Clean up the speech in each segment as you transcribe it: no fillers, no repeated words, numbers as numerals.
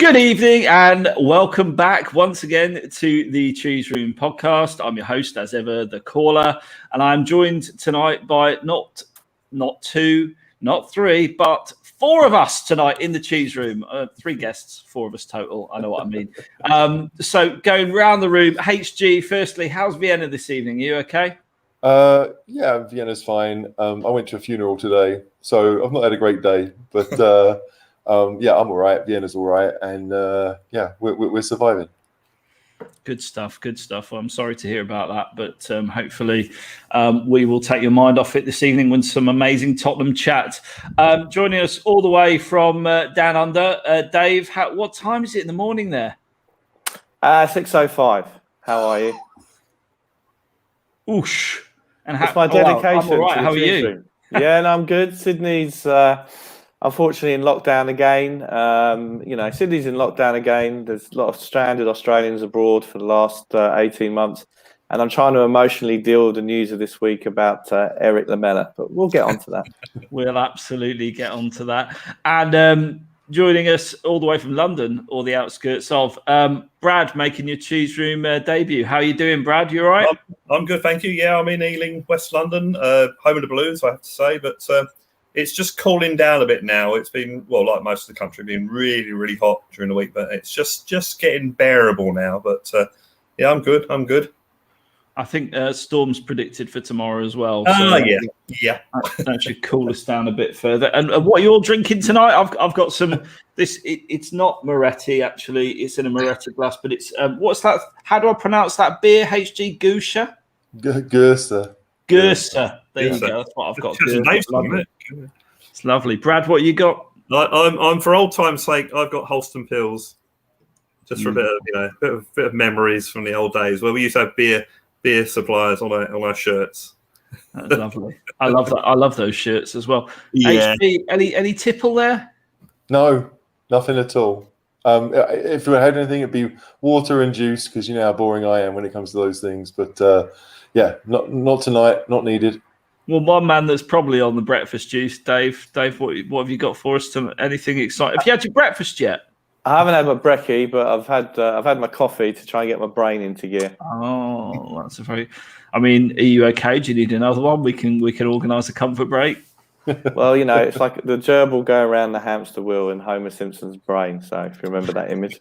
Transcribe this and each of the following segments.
Good evening and welcome back once again to the Cheese Room podcast. I'm your host, as ever, the caller, and I'm joined tonight by not two, not three, but four of us tonight in the Cheese Room. Three guests, four of us total. I know what I mean. So going round the room, HG, firstly, how's Vienna this evening? Are you okay? Yeah, Vienna's fine. I went to a funeral today, so I've not had a great day, but yeah, I'm all right. Vienna's all right, and yeah, we're surviving. Good stuff. Well, I'm sorry to hear about that, but hopefully we will take your mind off it this evening with some amazing Tottenham chat. Joining us all the way from down under, Dave. What time is it in the morning there? 6:05. How are you? Oosh. And it's my dedication. I'm all right. How are you? Room. Yeah, no, I'm good. Sydney's unfortunately in lockdown again. Sydney's in lockdown again. There's a lot of stranded Australians abroad for the last 18 months. And I'm trying to emotionally deal with the news of this week about Erik Lamela. But we'll get on to that. We'll absolutely get on to that. And joining us all the way from London, or the outskirts of, Brad, making your Cheese Room debut. How are you doing, Brad? You all right? I'm good, thank you. Yeah, I'm in Ealing, West London, home of the Blues, I have to say. But it's just cooling down a bit now. It's been, well, like most of the country, been really, really hot during the week. But it's just getting bearable now. But yeah, I'm good. I think storms predicted for tomorrow as well. Yeah. That should cool us down a bit further. And what are you all drinking tonight? I've got some. It's not Moretti actually. It's in a Moretti glass, but it's what's that? How do I pronounce that beer? HG Gusha. Gerster. There you go. That's what I've got. It's lovely. Brad, what you got? I'm for old time's sake. I've got Holston Pills, just for a bit of memories from the old days where we used to have beer suppliers on our shirts. That's lovely. I love that. I love those shirts as well. Yeah. HB, any tipple there? No, nothing at all. If we had anything, it'd be water and juice, because you know how boring I am when it comes to those things. But yeah, not tonight. Not needed. Well, one man that's probably on the breakfast juice, Dave. Dave, what have you got for us? Anything exciting? Have you had your breakfast yet? I haven't had my brekkie, but I've had my coffee to try and get my brain into gear. Oh, that's a very. I mean, are you okay? Do you need another one? We can organise a comfort break. Well, it's like the gerbil going around the hamster wheel in Homer Simpson's brain. So if you remember that image.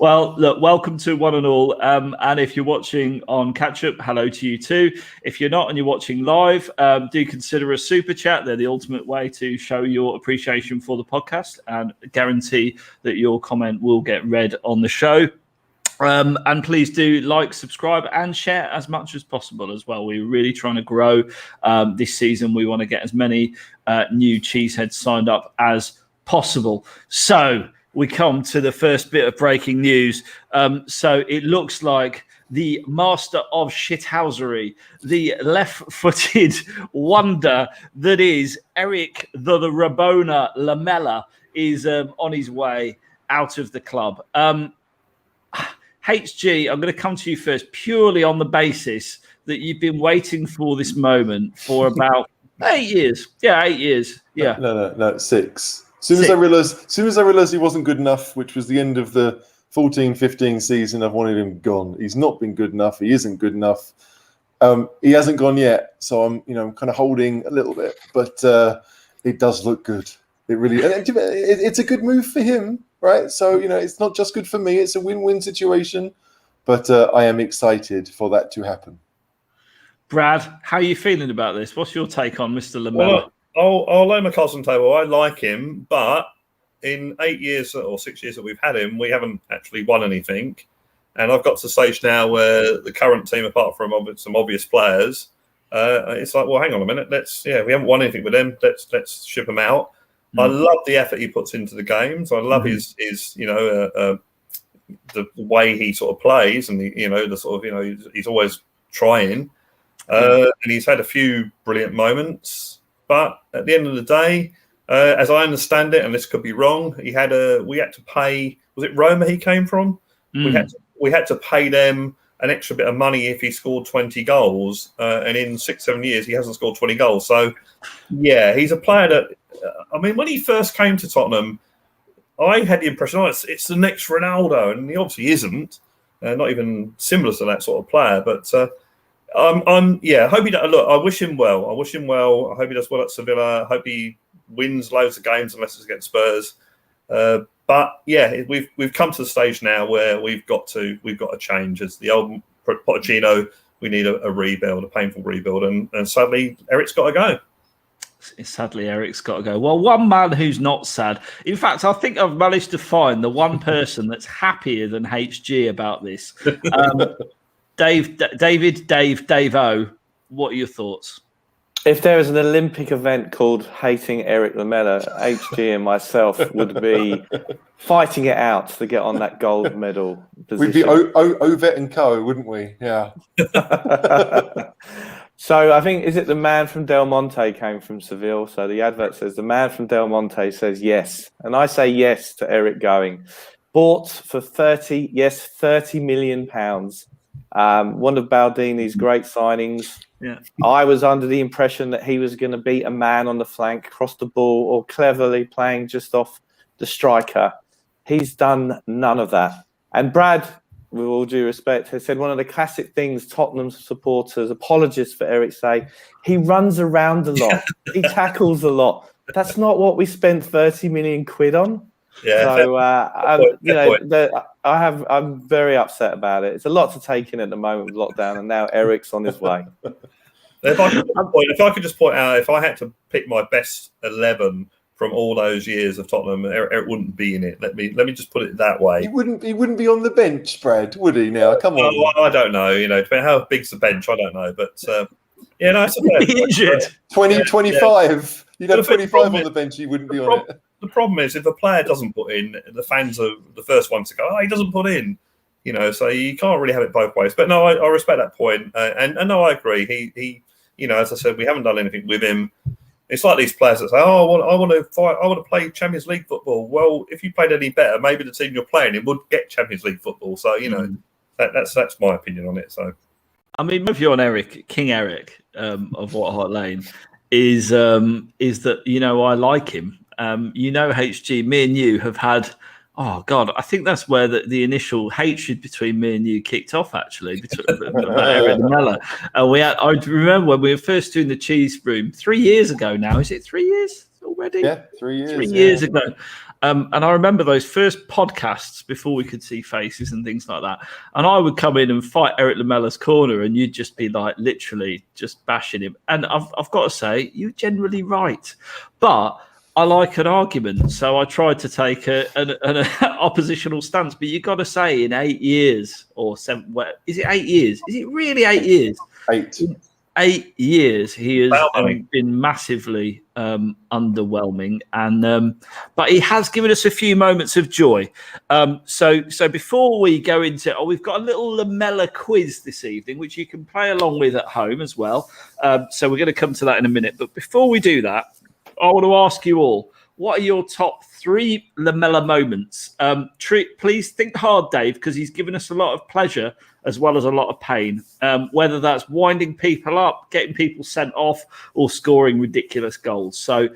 Well, look, welcome to one and all. And if you're watching on catch up, hello to you too. If you're not and you're watching live, do consider a super chat. They're the ultimate way to show your appreciation for the podcast and guarantee that your comment will get read on the show. And please do like, subscribe, and share as much as possible as well. We're really trying to grow this season. We want to get as many new cheeseheads signed up as possible. So we come to the first bit of breaking news. So it looks like the master of shithousery, the left-footed wonder that is Erik the Rabona Lamela, is on his way out of the club. HG, I'm going to come to you first, purely on the basis that you've been waiting for this moment for about 8 years. Yeah, 8 years. Yeah. No, 6. As soon as I realized he wasn't good enough, which was the end of the 14-15 season, I've wanted him gone. He's not been good enough. He isn't good enough. He hasn't gone yet, so I'm kind of holding a little bit, but it does look good. It really, it's a good move for him, right? So it's not just good for me; it's a win-win situation. But I am excited for that to happen. Brad, how are you feeling about this? What's your take on Mr. Lamela? Well, I'll lay my cards on the table. I like him, but in 8 years or 6 years that we've had him, we haven't actually won anything. And I've got to the stage now where the current team, apart from some obvious players, it's like, well, hang on a minute. We haven't won anything with them. Let's ship him out. I love the effort he puts into the games. I love his the way he sort of plays, and he's always trying. And he's had a few brilliant moments, but at the end of the day, as I understand it, and this could be wrong, we had to pay. Was it Roma he came from? We had to pay them an extra bit of money if he scored 20 goals, and in 6-7 years he hasn't scored 20 goals. So, yeah, he's a player that. I mean, when he first came to Tottenham, I had the impression, it's the next Ronaldo, and he obviously isn't. Not even similar to that sort of player, but I hope he does. Look, I wish him well. I hope he does well at Sevilla. I hope he wins loads of games unless it's against Spurs. But yeah, we've come to the stage now where we've got to change. As the old Paratici, we need a rebuild, a painful rebuild, and sadly, Erik's got to go. Sadly, Erik's got to go. Well, one man who's not sad. In fact, I think I've managed to find the one person that's happier than HG about this. Dave O, what are your thoughts? If there was an Olympic event called Hating Erik Lamela, HG and myself would be fighting it out to get on that gold medal position. We'd be Ovet and Co, wouldn't we? Yeah. So I think, is it the man from Del Monte came from Seville? So the advert says the man from Del Monte says yes. And I say yes to Erik going. Bought for 30 million pounds. One of Baldini's great signings. Yeah. I was under the impression that he was going to beat a man on the flank, cross the ball, or cleverly playing just off the striker. He's done none of that. And Brad, with all due respect, has said one of the classic things Tottenham supporters, apologists for Erik, say, he runs around a lot. He tackles a lot. That's not what we spent 30 million quid on. Yeah. So, I'm very upset about it. It's a lot to take in at the moment with lockdown, and now Erik's on his way. If I could just point out, if I had to pick my best 11 from all those years of Tottenham, Erik wouldn't be in it. Let me just put it that way. He wouldn't be on the bench, Brad, would he? Now, come on. I don't know. Depending how big's the bench, I don't know. But it's a fair injured. 25. You'd have 25 on is, the bench. He wouldn't be on it. The problem is, if a player doesn't put in, the fans are the first ones to go, "Oh, he doesn't put in." So you can't really have it both ways. But no, I respect that point, and no, I agree. He, as I said, we haven't done anything with him. It's like these players that say, "Oh, I want to play Champions League football." Well, if you played any better, maybe the team you're playing in would get Champions League football. So that's my opinion on it. So, I mean, my view on Erik, King Erik of White Hart Lane, is that I like him. HG, me and you have had. Oh God, I think that's where the initial hatred between me and you kicked off. Actually, between Erik Lamela. I remember when we were first doing the Cheese Room 3 years ago. Now is it 3 years already? Yeah, 3 years. 3 years ago. And I remember those first podcasts before we could see faces and things like that. And I would come in and fight Erik Lamela's corner, and you'd just be like literally just bashing him. And I've got to say, you're generally right, but I like an argument, so I tried to take an oppositional stance. But you've got to say, in 8 years or 7, is it 8 years? Is it really 8 years? 8. In 8 years, he has been massively underwhelming, but he has given us a few moments of joy. So before we go into, we've got a little Lamela quiz this evening, which you can play along with at home as well. So we're going to come to that in a minute. But before we do that, I want to ask you all, what are your top 3 Lamela moments? Please think hard, Dave, because he's given us a lot of pleasure as well as a lot of pain, whether that's winding people up, getting people sent off, or scoring ridiculous goals. So,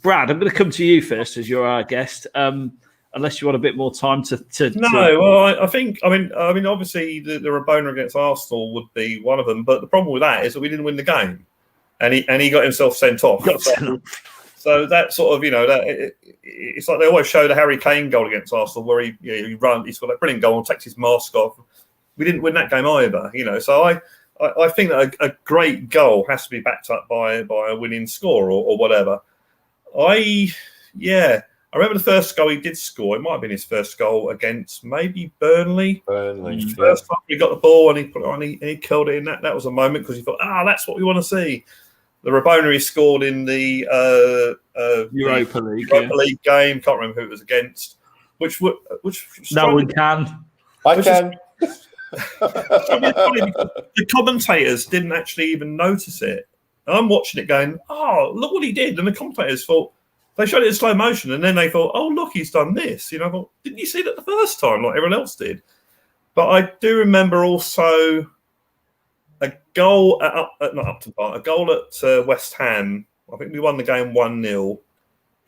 Brad, I'm going to come to you first as you're our guest, unless you want a bit more time to. No, well, I think, obviously the Rabona against Arsenal would be one of them, but the problem with that is that we didn't win the game. And he got himself sent off. So that sort of, it's like they always show the Harry Kane goal against Arsenal where he runs, he's got that brilliant goal and takes his mask off. We didn't win that game either, So I think that a great goal has to be backed up by a winning score or whatever. I remember the first goal he did score. It might have been his first goal against maybe Burnley. First time he got the ball and he put it on, he curled it in. That was a moment because he thought, that's what we want to see. The Rabona he scored in the Europa League game. Can't remember who it was against. Which no one can. I can. The commentators didn't actually even notice it. I'm watching it going, look what he did. And the commentators thought, they showed it in slow motion. And then they thought, look, he's done this. I thought, didn't you see that the first time like everyone else did? But I do remember also a goal at West Ham. I think we won the game 1-0.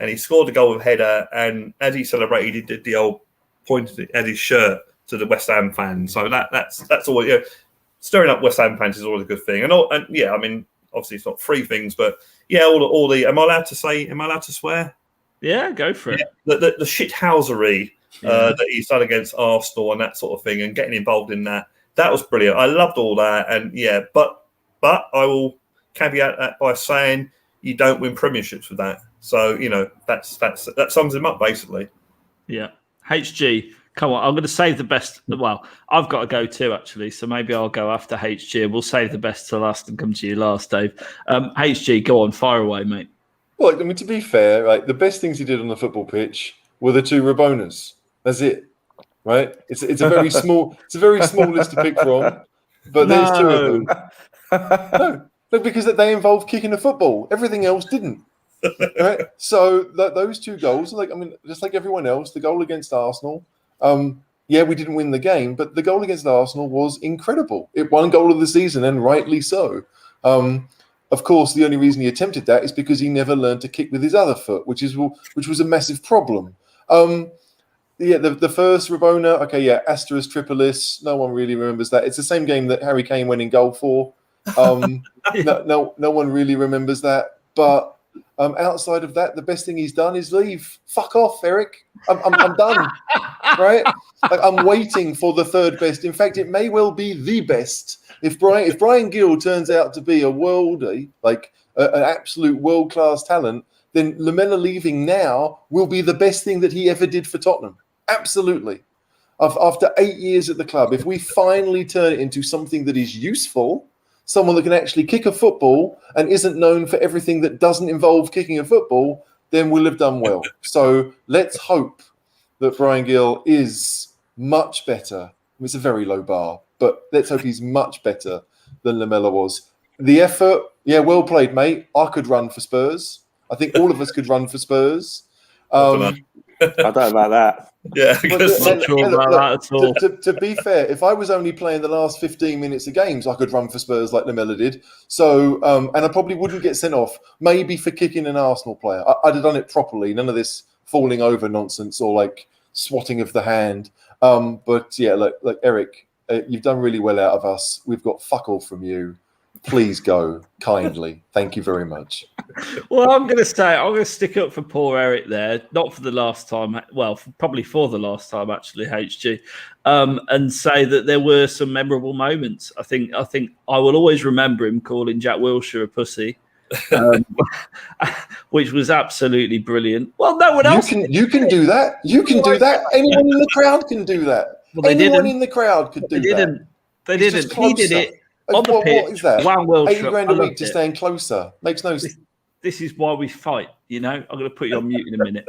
and he scored the goal with header. And as he celebrated, he did the old pointed at his shirt to the West Ham fans. So that's all. Stirring up West Ham fans is always a good thing. And I mean, obviously it's not free things, but all the. Am I allowed to swear? Yeah, go for it. The shithousery that he's done against Arsenal and that sort of thing, and getting involved in that was brilliant. I loved all that, and but I will caveat that by saying you don't win premierships with that. So that sums him up basically. Yeah, HG. Come on, I'm going to save the best. Well, I've got to go too, actually. So maybe I'll go after HG. We'll save the best to last and come to you last, Dave. HG, go on, fire away, mate. Well, I mean, to be fair, right, the best things he did on the football pitch were the 2 Rabonas. That's it, right? It's a very small list to pick from, but there's 2 of them. No, because they involved kicking a football. Everything else didn't. Right? So those 2 goals, just like everyone else, the goal against Arsenal. We didn't win the game, but the goal against Arsenal was incredible. It won goal of the season, and rightly so. Of course, the only reason he attempted that is because he never learned to kick with his other foot, which was a massive problem. The first Rabona, Asteris Tripolis. No one really remembers that. It's the same game that Harry Kane went in goal for. No one really remembers that. But outside of that, the best thing he's done is leave. Fuck off, Eric. I'm done. Right? I'm waiting for the 3rd best. In fact, it may well be the best. If Bryan Gil turns out to be a worldie, an absolute world-class talent, then Lamela leaving now will be the best thing that he ever did for Tottenham. Absolutely. After 8 years at the club, if we finally turn it into something that is useful, someone that can actually kick a football and isn't known for everything that doesn't involve kicking a football, then we'll have done well. So let's hope that Bryan Gil is much better. It's a very low bar, but let's hope he's much better than Lamela was. The effort, well played, mate. I could run for Spurs. I think all of us could run for Spurs. I don't know about that. Yeah, not sure about that at all. To be fair, if I was only playing the last 15 minutes of games, I could run for Spurs like Lamela did. So, and I probably wouldn't get sent off, maybe for kicking an Arsenal player. I'd have done it properly. None of this falling over nonsense or swatting of the hand. But Eric, you've done really well out of us. We've got fuck all from you. Please go kindly. Thank you very much. Well, I'm going to stick up for poor Eric there, not for the last time. Well, probably for the last time, actually, HG, and say that there were some memorable moments. I think I will always remember him calling Jack Wilshere a pussy, which was absolutely brilliant. Well, no one else. You can do that. You can do that. Anyone in the crowd can do that. Well, Anyone in the crowd could do that. They didn't. He did it. On the pitch, what is that? Wilshere, 80 grand a week to stand closer. Makes no sense. This is why we fight, I'm going to put you on mute in a minute.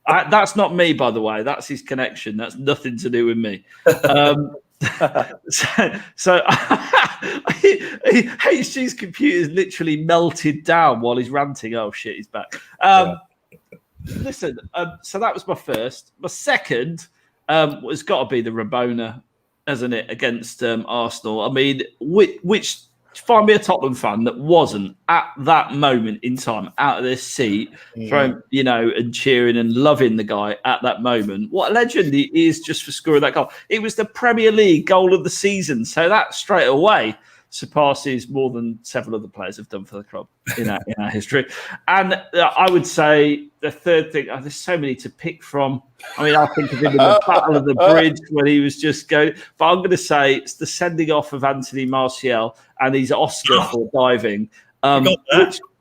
That's not me, by the way. That's his connection. That's nothing to do with me. So HG's computer's literally melted down while he's ranting. Oh, shit, he's back. Listen, so that was my first. My second has got to be the Rabona, hasn't it, against Arsenal? I mean, which find me a Tottenham fan that wasn't at that moment in time out of their seat, throwing, and cheering and loving the guy at that moment. What a legend he is just for scoring that goal. It was the Premier League goal of the season, so that straight away surpasses more than several other players have done for the club in our history. And I would say the third thing, there's so many to pick from. I mean, I think of him in the Battle of the Bridge when he was just going, but I'm going to say it's the sending off of Anthony Martial and his Oscar for diving,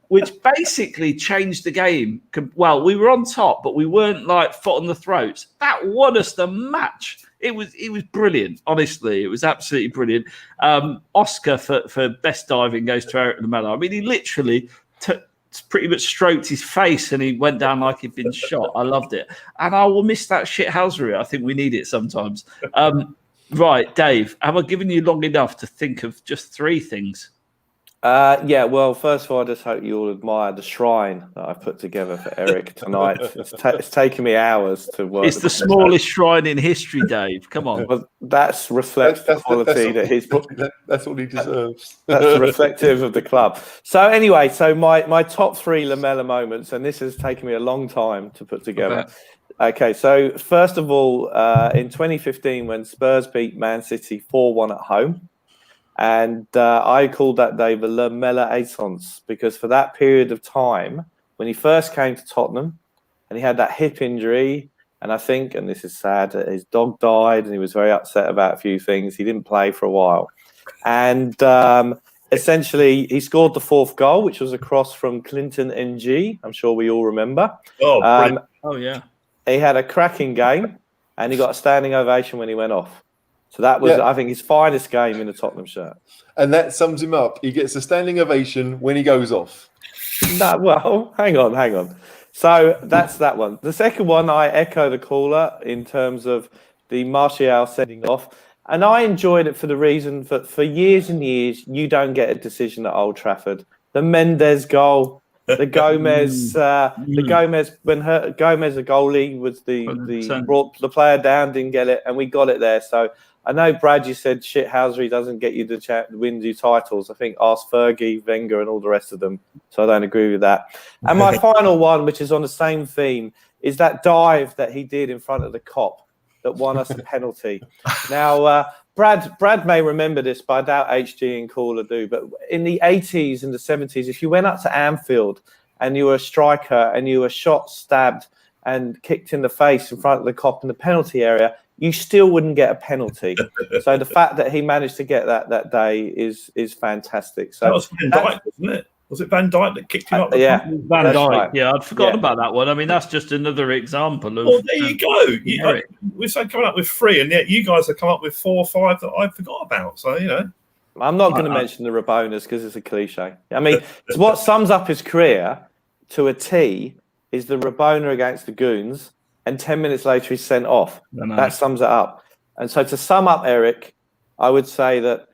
which basically changed the game. Well, we were on top, but we weren't foot on the throats. That won us the match. It was brilliant. Honestly, it was absolutely brilliant. Oscar for best diving goes to Erik Lamela. I mean, he literally pretty much stroked his face and he went down like he'd been shot. I loved it, and I will miss that shithousery. I think we need it sometimes. Right, Dave, have I given you long enough to think of just 3 things? Yeah, well, first of all, I just hope you all admire the shrine that I've put together for Erik tonight. It's taken me hours to work. It's the smallest shrine in history, Dave. Come on. Well, that reflects the quality that he's put. That's what he deserves. That's reflective of the club. So anyway, my top 3 Lamela moments, and this has taken me a long time to put together. Okay, so first of all, in 2015, when Spurs beat Man City 4-1 at home, and I called that day the Lamela Essence, because for that period of time, when he first came to Tottenham, and he had that hip injury, and I think, and this is sad, his dog died, and he was very upset about a few things. He didn't play for a while. And essentially, he scored the 4th goal, which was a cross from Clinton NG. I'm sure we all remember. Oh, yeah. He had a cracking game, and he got a standing ovation when he went off. So that was, I think, his finest game in a Tottenham shirt. And that sums him up. He gets a standing ovation when he goes off. No, well, hang on. So that's that one. The second one, I echo the caller in terms of the Martial setting off. And I enjoyed it for the reason that for years and years, you don't get a decision at Old Trafford. The Mendes goal, the Gomez, when Gomez, the goalie, was the brought the player down, didn't get it, and we got it there. So I know, Brad, you said shithousery doesn't get you to win you titles. I think ask Fergie, Wenger, and all the rest of them. So I don't agree with that. And my final one, which is on the same theme, is that dive that he did in front of the cop that won us a penalty. Now, Brad may remember this, but I doubt HG and Caller do. But in the 80s and the 70s, if you went up to Anfield and you were a striker and you were shot, stabbed, and kicked in the face in front of the cop in the penalty area, you still wouldn't get a penalty. So the fact that he managed to get that day is fantastic. So that was Van Dijk, wasn't it? Was it Van Dijk that kicked him up? Yeah, Van Dijk. Right. Yeah, I'd forgotten about that one. I mean, that's just another example of. Well, there you go. We're coming up with 3, and yet you guys have come up with 4 or 5 that I forgot about. So I'm not going to mention the Rabonas because it's a cliche. I mean, what sums up his career to a T is the Rabona against the Goons, and 10 minutes later he's sent off. That sums it up. And so to sum up, Erik, I would say that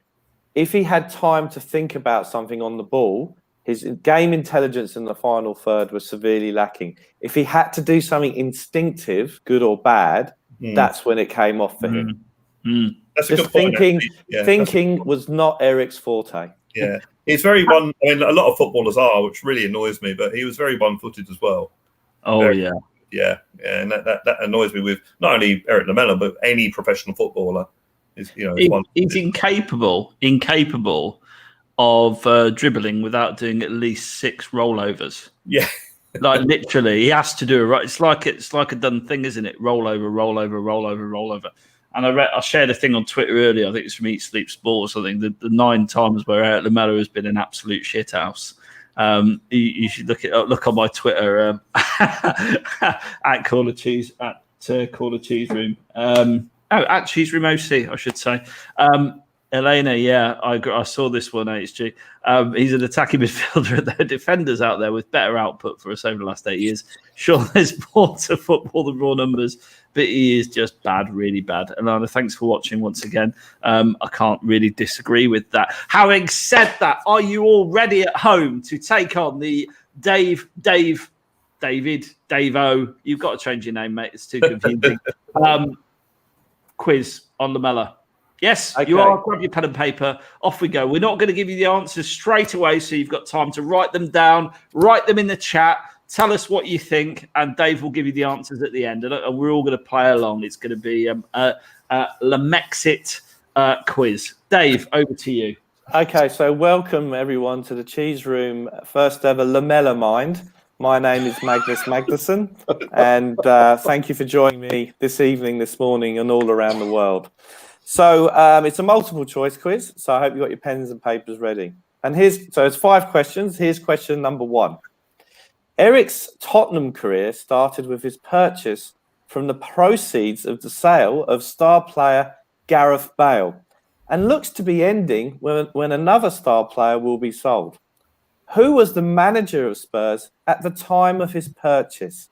if he had time to think about something on the ball, his game intelligence in the final third was severely lacking. If he had to do something instinctive, good or bad, that's when it came off for him. That's a Just good point. thinking was not Erik's forte. Yeah, he's very one. I mean, a lot of footballers are, which really annoys me. But he was very one-footed as well. Oh, yeah, and that annoys me with not only Erik Lamela but any professional footballer. He's incapable of dribbling without doing at least 6 rollovers. Yeah, like literally, he has to do it. It's like a done thing, isn't it? Rollover. And I shared a thing on Twitter earlier. I think it's from Eat Sleep Sports. I think the 9 times where Erik Lamela has been an absolute shithouse. You should look on my Twitter at Caller Cheese Cheese Room. At Cheese Room OC, I should say. Elena, I saw this one, HG. He's an attacking midfielder. There are defenders out there with better output for us over the last 8 years. Sure, there's more to football than raw numbers, but he is just bad, really bad. Elena, thanks for watching once again. I can't really disagree with that. Having said that, are you all ready at home to take on the Dave-O? You've got to change your name, mate. It's too confusing. Quiz on Lamela. Yes, okay. You are. Grab your pen and paper. Off we go. We're not going to give you the answers straight away, so you've got time to write them down, write them in the chat, tell us what you think, and Dave will give you the answers at the end. And we're all going to play along. It's going to be a Lamexit quiz. Dave, over to you. Okay, so welcome everyone to the Cheese Room first ever Lamela Mind. My name is Magnus Magnuson, and thank you for joining me this morning, and all around the world. So it's a multiple choice quiz, so I hope you've got your pens and papers ready. And it's 5 questions. Here's question number 1. Erik's Tottenham career started with his purchase from the proceeds of the sale of star player Gareth Bale, and looks to be ending when another star player will be sold. Who was the manager of Spurs at the time of his purchase?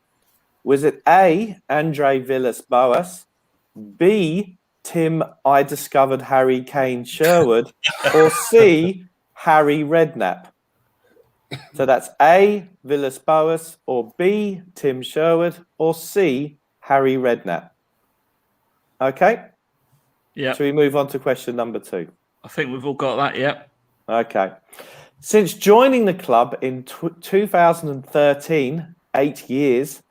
Was it A, Andre Villas-Boas, B, Tim I Discovered Harry Kane Sherwood, or C, Harry Redknapp? So that's A, Villas-Boas, or B, Tim Sherwood, or C, Harry Redknapp. Okay. Yeah. Shall we move on to question number 2? I think we've all got that. Yeah. Okay. Since joining the club in 2013, 8 years,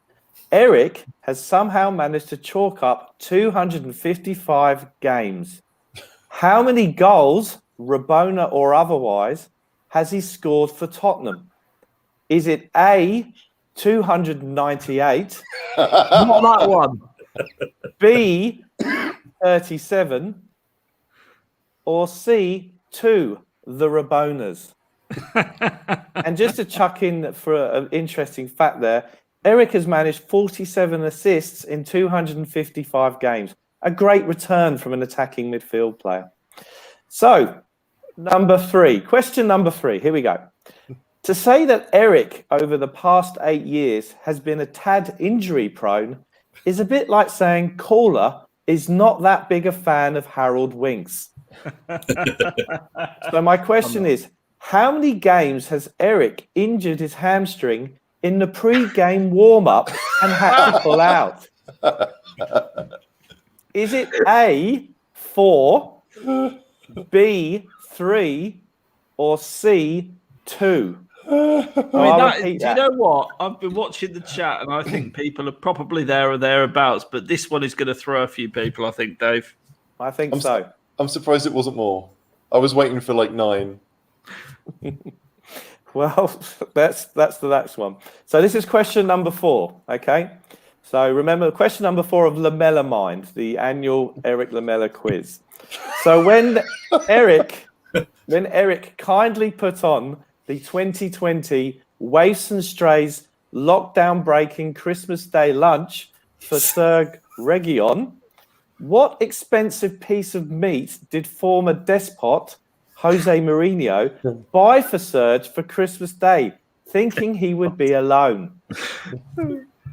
Erik has somehow managed to chalk up 255 games. How many goals, Rabona or otherwise, has he scored for Tottenham? Is it A, 298, Not that one. B, 37, or C, 2, the Rabonas? And just to chuck in for an interesting fact there, Erik has managed 47 assists in 255 games. A great return from an attacking midfield player. So, question number 3. Here we go. To say that Erik, over the past 8 years, has been a tad injury prone is a bit like saying Caller is not that big a fan of Harold Winks. So my question is, how many games has Erik injured his hamstring in the pre-game warm-up and had to pull out? Is it A, 4, B, 3, or C, 2? Do you know what? I've been watching the chat, and I think people are probably there or thereabouts. But this one is going to throw a few people, I think, Dave. I think so. I'm surprised it wasn't more. I was waiting for like 9. Well, that's the next one. So this is question number 4. Okay. So remember, question number 4 of Lamela Mind, the annual Erik Lamela quiz. So when Erik kindly put on the 2020 Waifs and Strays lockdown-breaking Christmas Day lunch for Serg Region, what expensive piece of meat did former despot Jose Mourinho buy for Serge for Christmas Day, thinking he would be alone?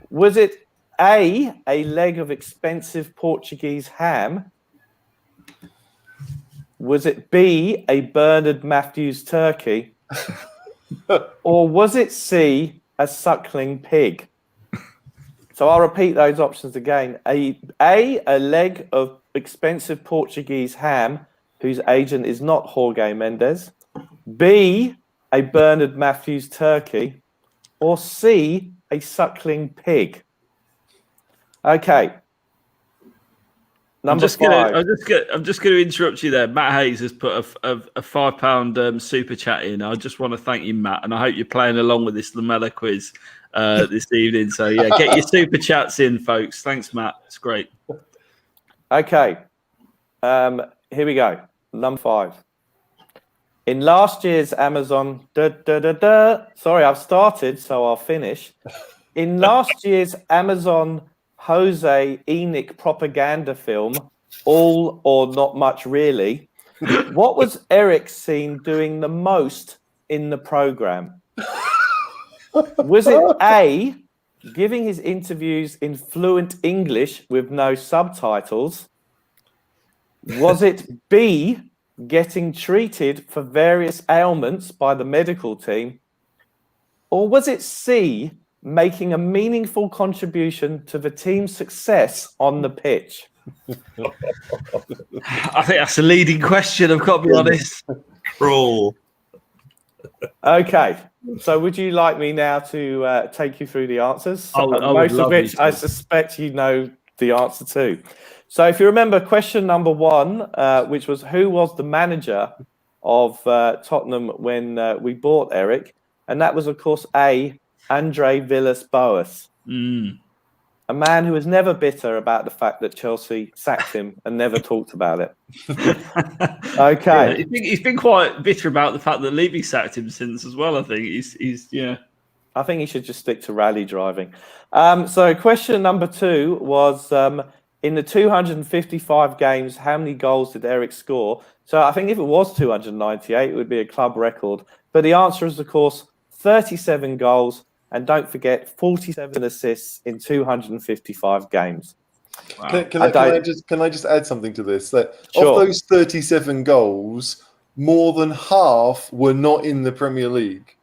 Was it A, leg of expensive Portuguese ham? Was it B, a Bernard Matthews turkey? Or was it C, a suckling pig? So I'll repeat those options again. A leg of expensive Portuguese ham, whose agent is not Jorge Mendes. B, a Bernard Matthews turkey. Or C, a suckling pig. Okay. I'm just going to interrupt you there. Matt Hayes has put a £5 super chat in. I just want to thank you, Matt, and I hope you're playing along with this Lamela quiz this evening. So yeah, get your super chats in, folks. Thanks, Matt. It's great. Okay. Here we go. Number 5. In last year's Amazon... Sorry, I've started, so I'll finish. In last year's Amazon Jose Enoch propaganda film, All or Not Much Really, what was Erik seen doing the most in the programme? Was it A, giving his interviews in fluent English with no subtitles? Was it B, getting treated for various ailments by the medical team? Or was it C, making a meaningful contribution to the team's success on the pitch? I think that's a leading question, I've got to be honest. Cruel. Okay, so would you like me now to take you through the answers? I would Most of love which you to. I suspect you know the answer to. So if you remember question number 1, which was who was the manager of Tottenham when we bought Erik? And that was, of course, A, Andre Villas-Boas. A man who was never bitter about the fact that Chelsea sacked him and never talked about it. Okay. Yeah, he's been quite bitter about the fact that Levy sacked him since as well, I think. He's I think he should just stick to rally driving. So question number 2 was, in the 255 games, how many goals did Erik score? So I think if it was 298, it would be a club record. But the answer is, of course, 37 goals. And don't forget, 47 assists in 255 games. Wow. Can I just add something to this? That Sure. Of those 37 goals, more than half were not in the Premier League.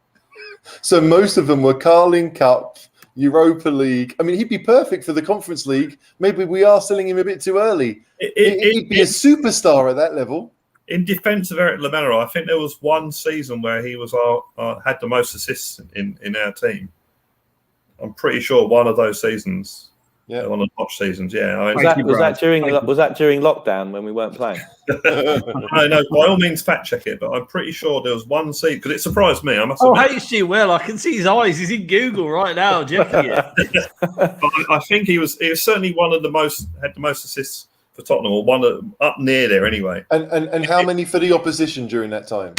So most of them were Carling Cup, Europa League. I mean, he'd be perfect for the Conference League. Maybe we are selling him a bit too early. He'd be a superstar at that level. In defence of Erik Lamela, I think there was one season where he was had the most assists in our team. I'm pretty sure one of those seasons. Yeah, one of the top seasons. Yeah, was that during lockdown when we weren't playing? No, by all means fact check it, but I'm pretty sure there was one season because it surprised me. I must admit. HG Will, I can see his eyes. He's in Google right now, checking it. But I think he was certainly one of the most had the most assists for Tottenham, or one up near there anyway. And how many for the opposition during that time?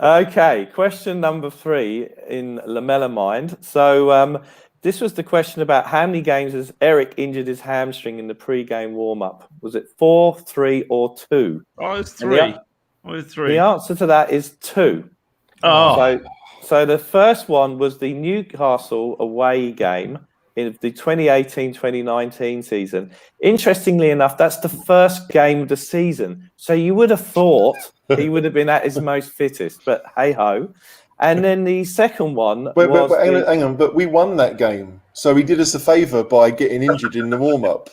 Okay, question number 3 in Lamela mind. So this was the question about how many games has Erik injured his hamstring in the pre-game warm-up? Was it 4, 3, or 2? Oh, it's 3. The answer to that is 2. Oh. So the first one was the Newcastle away game in the 2018-2019 season. Interestingly enough, that's the first game of the season. So you would have thought he would have been at his most fittest, but hey-ho. And then the second one hang on, but we won that game. So he did us a favour by getting injured in the warm-up.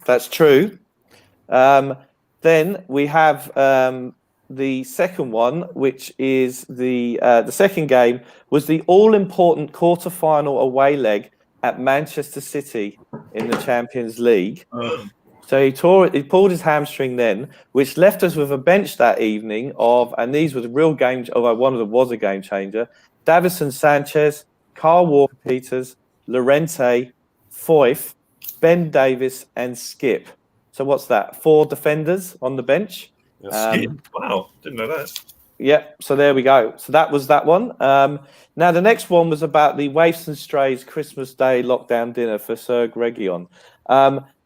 That's true. Then we have the second one, which is the second game, was the all-important quarter-final away leg at Manchester City in the Champions League. So he pulled his hamstring then, which left us with a bench that evening and these were the real games, although one of them was a game changer, Davinson Sanchez, Carl Walker-Peters, Llorente, Foyth, Ben Davis, and Skipp. So what's that? 4 defenders on the bench. Skipp. Wow, didn't know that. Yeah, so there we go. So that was that one. Now, the next one was about the Waifs and Strays Christmas Day lockdown dinner for Sir Gregion.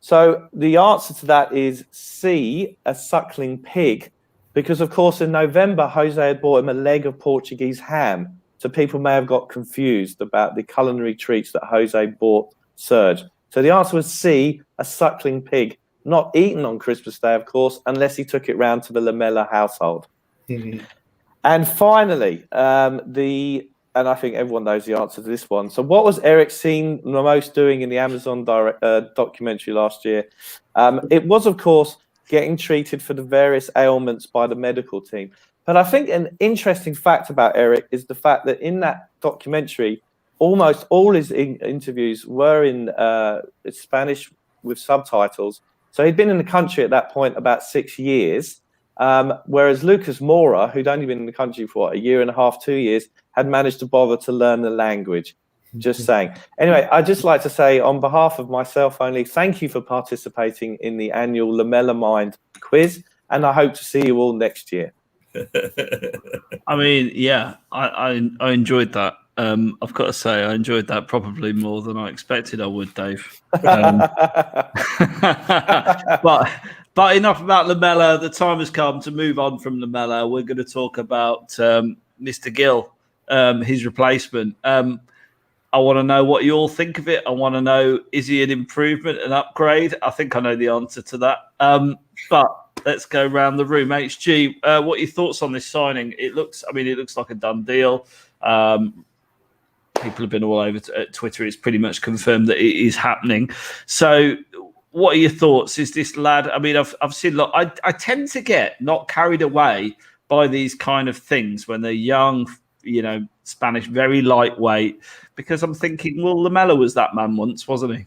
So the answer to that is C, a suckling pig, because, of course, in November, Jose had bought him a leg of Portuguese ham. So people may have got confused about the culinary treats that Jose bought Serge. So the answer was C, a suckling pig, not eaten on Christmas Day, of course, unless he took it round to the Lamela household. And finally, and I think everyone knows the answer to this one. So what was Erik seen the most doing in the Amazon documentary last year? It was, of course, getting treated for the various ailments by the medical team. But I think an interesting fact about Erik is the fact that in that documentary, almost all his interviews were in Spanish with subtitles. So he'd been in the country at that point about 6 years. Whereas Lucas Moura, who'd only been in the country for a year and a half, 2 years, had managed to bother to learn the language. Just saying. Anyway, I'd just like to say on behalf of myself only, thank you for participating in the annual Lamela Mind quiz, and I hope to see you all next year. I mean, yeah, I enjoyed that. I've got to say, I enjoyed that probably more than I expected I would, Dave. But enough about Lamela. The time has come to move on from Lamela. We're going to talk about Mr. Gil, his replacement. I want to know what you all think of it. I want to know, is he an improvement, an upgrade? I think I know the answer to that. But let's go around the room. HG, what are your thoughts on this signing? It looks like a done deal. People have been all over Twitter. It's pretty much confirmed that it is happening. So what are your thoughts? Is this lad? I mean, I've seen a lot. I tend to get not carried away by these kind of things when they're young, Spanish, very lightweight, because I'm thinking, well, Lamela was that man once, wasn't he?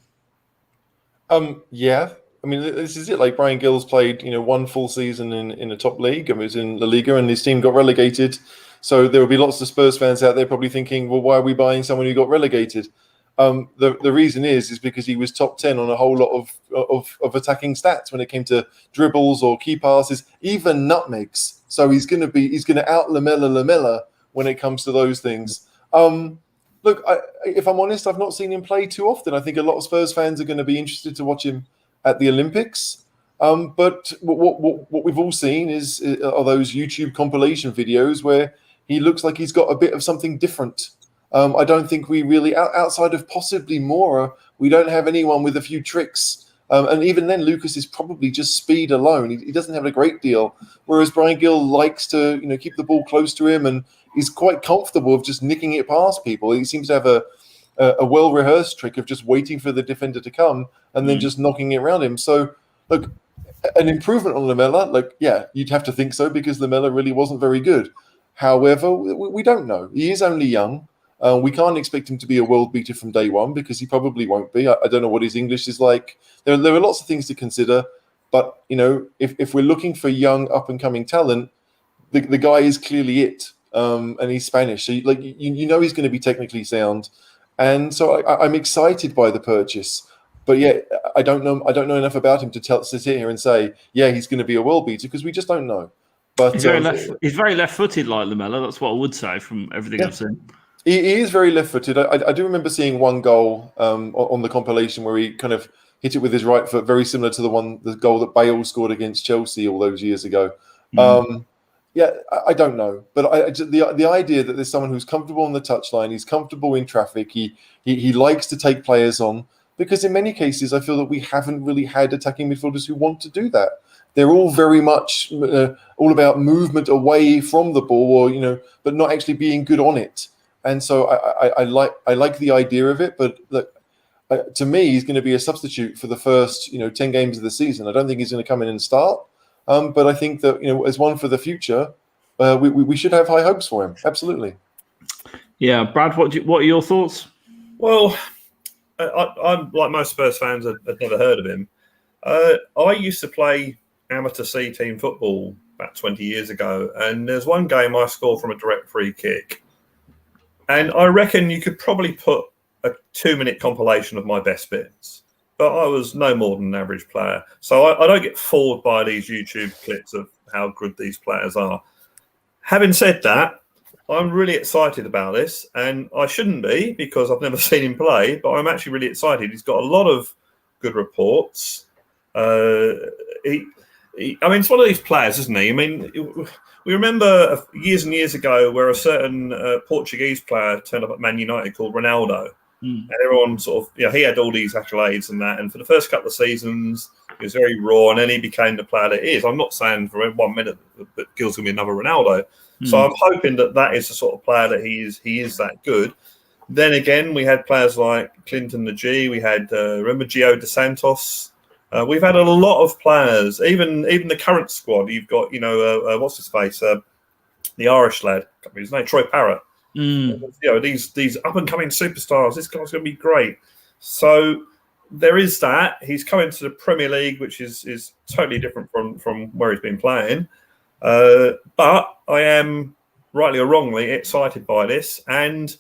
Yeah. I mean, this is it. Like Bryan Gil's played, one full season in a top league. I mean, it was in La Liga, and his team got relegated. So there will be lots of Spurs fans out there probably thinking, well, why are we buying someone who got relegated? The reason is because he was top 10 on a whole lot of attacking stats when it came to dribbles or key passes, even nutmegs. So he's going to out Lamela when it comes to those things. Look, if I'm honest, I've not seen him play too often. I think a lot of Spurs fans are going to be interested to watch him at the Olympics. But what we've all seen are those YouTube compilation videos where he looks like he's got a bit of something different. I don't think we really, outside of possibly Moura, we don't have anyone with a few tricks And even then, Lucas is probably just speed alone. He doesn't have a great deal. Whereas Bryan Gil likes to, keep the ball close to him, and he's quite comfortable of just nicking it past people. He seems to have a well-rehearsed trick of just waiting for the defender to come and then just knocking it around him. So, look, an improvement on Lamela, you'd have to think so, because Lamela really wasn't very good. However, we don't know. He is only young. We can't expect him to be a world beater from day one, because he probably won't be. I don't know what his English is like. There are lots of things to consider. But, if we're looking for young, up-and-coming talent, the guy is clearly it. And he's Spanish. So, he's going to be technically sound. And so I'm excited by the purchase. But, I don't know enough about him to sit here and say, he's going to be a world beater, because we just don't know. But he's very left-footed like Lamela. That's what I would say from everything I've seen. He is very left-footed. I do remember seeing one goal on the compilation where he kind of hit it with his right foot, very similar to the goal that Bale scored against Chelsea all those years ago. I don't know, but the idea that there's someone who's comfortable on the touchline, he's comfortable in traffic, he likes to take players on, because in many cases I feel that we haven't really had attacking midfielders who want to do that. They're all very much all about movement away from the ball, but not actually being good on it. And so I like the idea of it, but look, to me, he's going to be a substitute for the first 10 games of the season. I don't think he's going to come in and start, but I think that as one for the future, we should have high hopes for him. Absolutely. Yeah, Brad, what are your thoughts? Well, I'm like most Spurs fans. I'd never heard of him. I used to play amateur C-team football about 20 years ago, and there's one game I scored from a direct free kick. And I reckon you could probably put a 2-minute compilation of my best bits. But I was no more than an average player. So I don't get fooled by these YouTube clips of how good these players are. Having said that, I'm really excited about this. And I shouldn't be, because I've never seen him play. But I'm actually really excited. He's got a lot of good reports. It's one of these players, isn't he? We remember years and years ago where a certain Portuguese player turned up at Man United called Ronaldo. And everyone sort of, he had all these accolades and that. And for the first couple of seasons, he was very raw, and then he became the player that he is. I'm not saying for 1 minute that Gil's going to be another Ronaldo. So I'm hoping that is the sort of player that he is that good. Then again, we had players like Clinton the G. We had, remember Gio dos Santos? We've had a lot of players, even the current squad. You've got, what's his face? The Irish lad. I can't remember his name, Troy Parrott. These up and coming superstars. This guy's going to be great. So there is that. He's coming to the Premier League, which is totally different from where he's been playing. But I am, rightly or wrongly, excited by this. And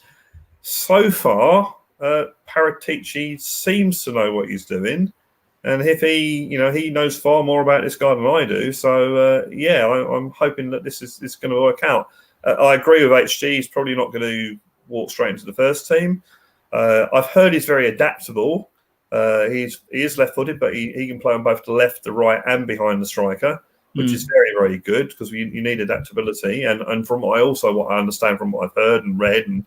so far, Paratici seems to know what he's doing. And if he knows far more about this guy than I do. So, I'm hoping that this is going to work out. I agree with HG. He's probably not going to walk straight into the first team. I've heard he's very adaptable. He is left-footed, but he can play on both the left, the right, and behind the striker, which is very, very good, because you need adaptability. And from what I understand from what I've heard and read, and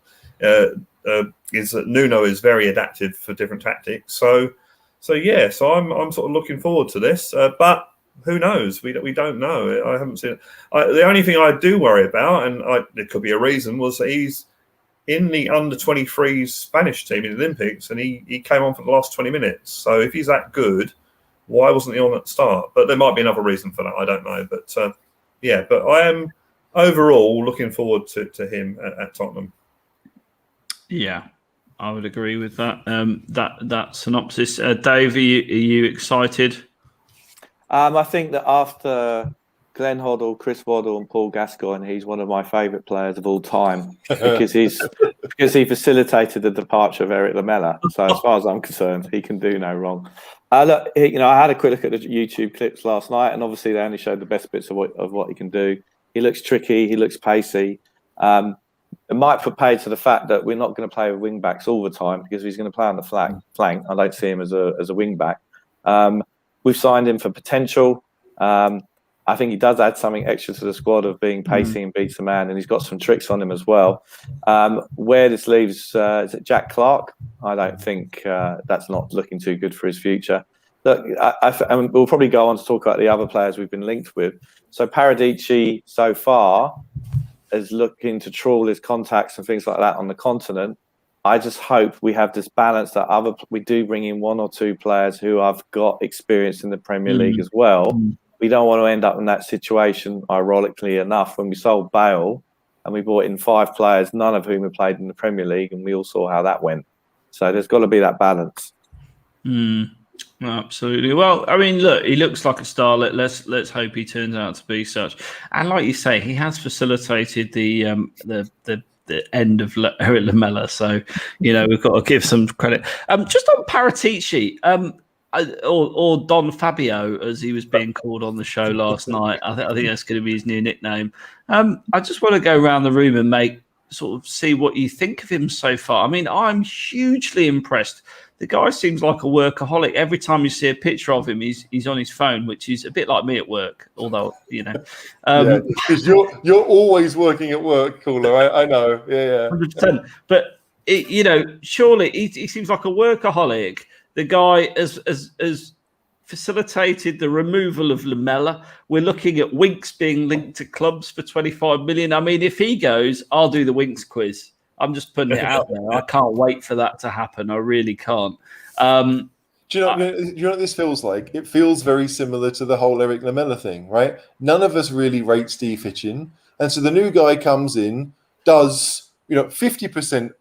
is that Nuno is very adaptive for different tactics. So I'm sort of looking forward to this, but who knows? We don't know. I haven't seen it. The only thing I do worry about, and there could be a reason, was that he's in the under-23s Spanish team in the Olympics, and he came on for the last 20 minutes. So if he's that good, why wasn't he on at the start? But there might be another reason for that. I don't know. But but I am overall looking forward to him at Tottenham. Yeah. I would agree with that. That synopsis. Dave, are you excited? I think that after Glenn Hoddle, Chris Waddle, and Paul Gascoigne, he's one of my favourite players of all time because he facilitated the departure of Erik Lamela. So as far as I'm concerned, he can do no wrong. Look, I had a quick look at the YouTube clips last night, and obviously they only showed the best bits of what he can do. He looks tricky. He looks pacey. It might put paid to the fact that we're not going to play with wing backs all the time, because he's going to play on the flank. I don't see him as a wing back. We've signed him for potential. I think he does add something extra to the squad of being pacey and beats the man, and he's got some tricks on him as well. Where this leaves, is it Jack Clark? I don't think that's not looking too good for his future. look, and we'll probably go on to talk about the other players we've been linked with. So Paratici so far is looking to trawl his contacts and things like that on the continent. I just hope we have this balance that we do bring in one or two players who have got experience in the Premier League as well. We don't want to end up in that situation, ironically enough, when we sold Bale and we brought in 5 players, none of whom have played in the Premier League, and we all saw how that went. So there's got to be that balance. Absolutely. Well, I mean, look, he looks like a star. Let's hope he turns out to be such. And like you say, he has facilitated the end of Erik Lamela. So, we've got to give some credit. Just on Paratici, or Don Fabio, as he was being called on the show last night. I think that's going to be his new nickname. I just want to go around the room and see what you think of him so far. I mean, I'm hugely impressed. The guy seems like a workaholic. Every time you see a picture of him, he's on his phone, which is a bit like me at work. Although, because you're always working at work, Caller. I know, 100%. But surely he seems like a workaholic. The guy has facilitated the removal of Lamela. We're looking at Winks being linked to clubs for 25 million. I mean, if he goes, I'll do the Winks quiz. I'm just putting it out there. I can't wait for that to happen. I really can't. Do you know what this feels like? It feels very similar to the whole Erik Lamela thing, right? None of us really rate Steve Hitchen. And so the new guy comes in, does 50%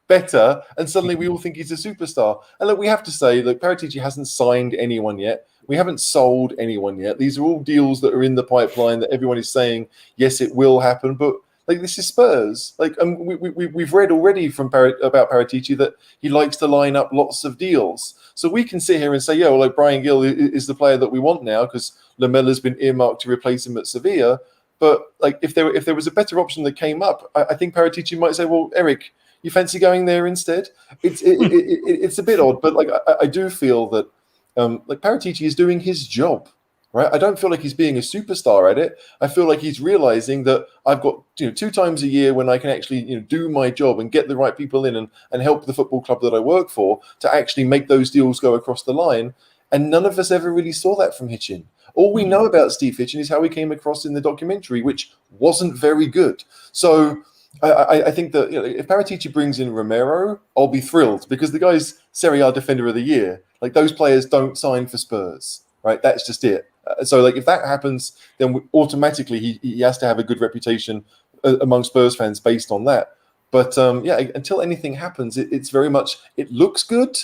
better, and suddenly we all think he's a superstar. And look, we have to say, look, Paratici hasn't signed anyone yet. We haven't sold anyone yet. These are all deals that are in the pipeline that everyone is saying, yes, it will happen. But this is Spurs. We've read already about Paratici that he likes to line up lots of deals. So we can sit here and say, Bryan Gil is the player that we want now because Lamela's been earmarked to replace him at Sevilla. But if there was a better option that came up, I think Paratici might say, well, Eric, you fancy going there instead? It's a bit odd, but I do feel that Paratici is doing his job. Right? I don't feel like he's being a superstar at it. I feel like he's realizing that I've got 2 times a year when I can actually do my job and get the right people in and help the football club that I work for to actually make those deals go across the line. And none of us ever really saw that from Hitchen. All we know about Steve Hitchen is how he came across in the documentary, which wasn't very good. So I think that if Paratici brings in Romero, I'll be thrilled because the guy's Serie A Defender of the Year. Those players don't sign for Spurs, right? That's just it. So if that happens, then automatically he has to have a good reputation among Spurs fans based on that. But until anything happens, it's very much, it looks good.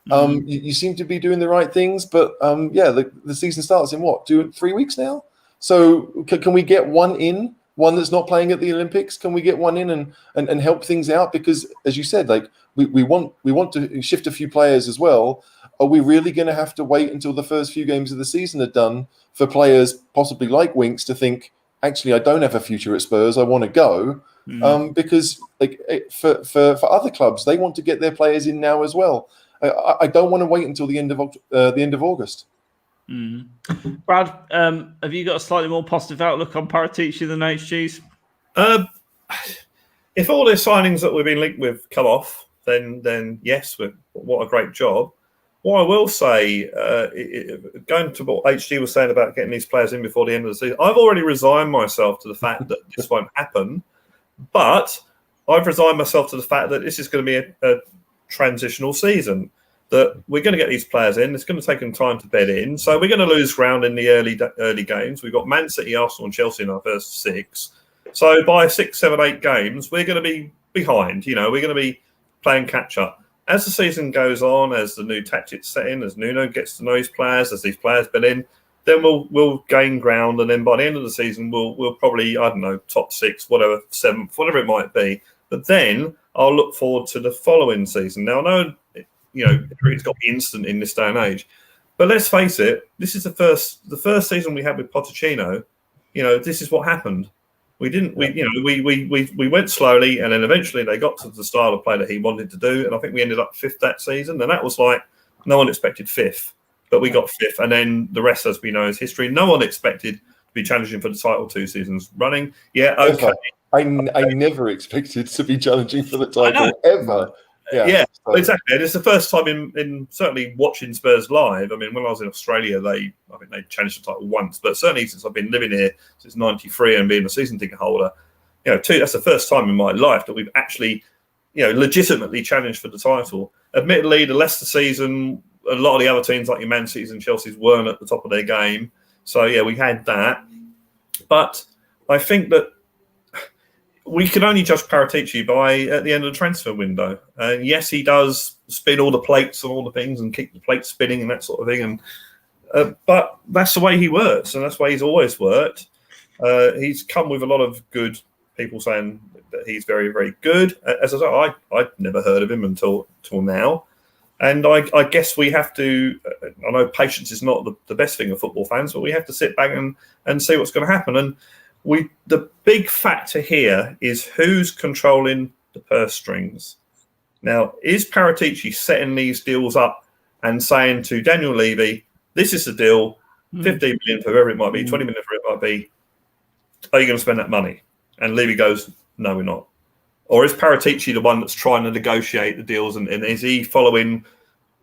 You seem to be doing the right things, but the season starts in 2-3 weeks now. So can we get one that's not playing at the Olympics? Can we get one in and help things out? Because as you said, we want to shift a few players as well. Are we really going to have to wait until the first few games of the season are done for players possibly like Winks to think, actually, I don't have a future at Spurs, I want to go? Because for other clubs, they want to get their players in now as well. I don't want to wait until the end of August. Brad, have you got a slightly more positive outlook on Paratici than HG's? If all the signings that we've been linked with come off, then yes, what a great job. What I will say, going to what HG was saying about getting these players in before the end of the season, I've already resigned myself to the fact that this won't happen, but I've resigned myself to the fact that this is going to be a transitional season, that we're going to get these players in. It's going to take them time to bed in. So we're going to lose ground in the early games. We've got Man City, Arsenal and Chelsea in our first 6. So by 6, 7, 8 games, we're going to be behind. We're going to be playing catch-up. As the season goes on, as the new tactics set in, as Nuno gets to know his players, as these players been in, then we'll gain ground, and then by the end of the season, we'll probably, I don't know, top 6, whatever, 7th, whatever it might be. But then I'll look forward to the following season. Now I know, it's got to be instant in this day and age, but let's face it, this is the first season we had with Pochettino. This is what happened. We didn't. We went slowly, and then eventually they got to the style of play that he wanted to do. And I think we ended up 5th that season, and that was no one expected 5th, but we got 5th. And then the rest, as we know, is history. No one expected to be challenging for the title 2 seasons running. Yeah, okay. I never expected to be challenging for the title ever. Yeah, so. exactly. And it's the first time in certainly watching Spurs live. I mean, when I was in Australia, I think they challenged the title once, but certainly since I've been living here since '93 and being a season ticket holder, that's the first time in my life that we've actually, legitimately challenged for the title. Admittedly, the Leicester season, a lot of the other teams like your Man City's and Chelsea's weren't at the top of their game. So, yeah, we had that. But I think that we can only judge Paratici at the end of the transfer window. And yes, he does spin all the plates and all the things and keep the plates spinning and that sort of thing. And but that's the way he works, and that's the way he's always worked. He's come with a lot of good people saying that he's very, very good. As I said, I'd never heard of him until now. And I guess we have to, I know patience is not the best thing of football fans, but we have to sit back and see what's going to happen. And the big factor here is who's controlling the purse strings. Now, is Paratici setting these deals up and saying to Daniel Levy, this is the deal, 15 million for whoever it might be, 20 million for it might be, are you going to spend that money? And Levy goes, no, we're not. Or is Paratici the one that's trying to negotiate the deals, and is he following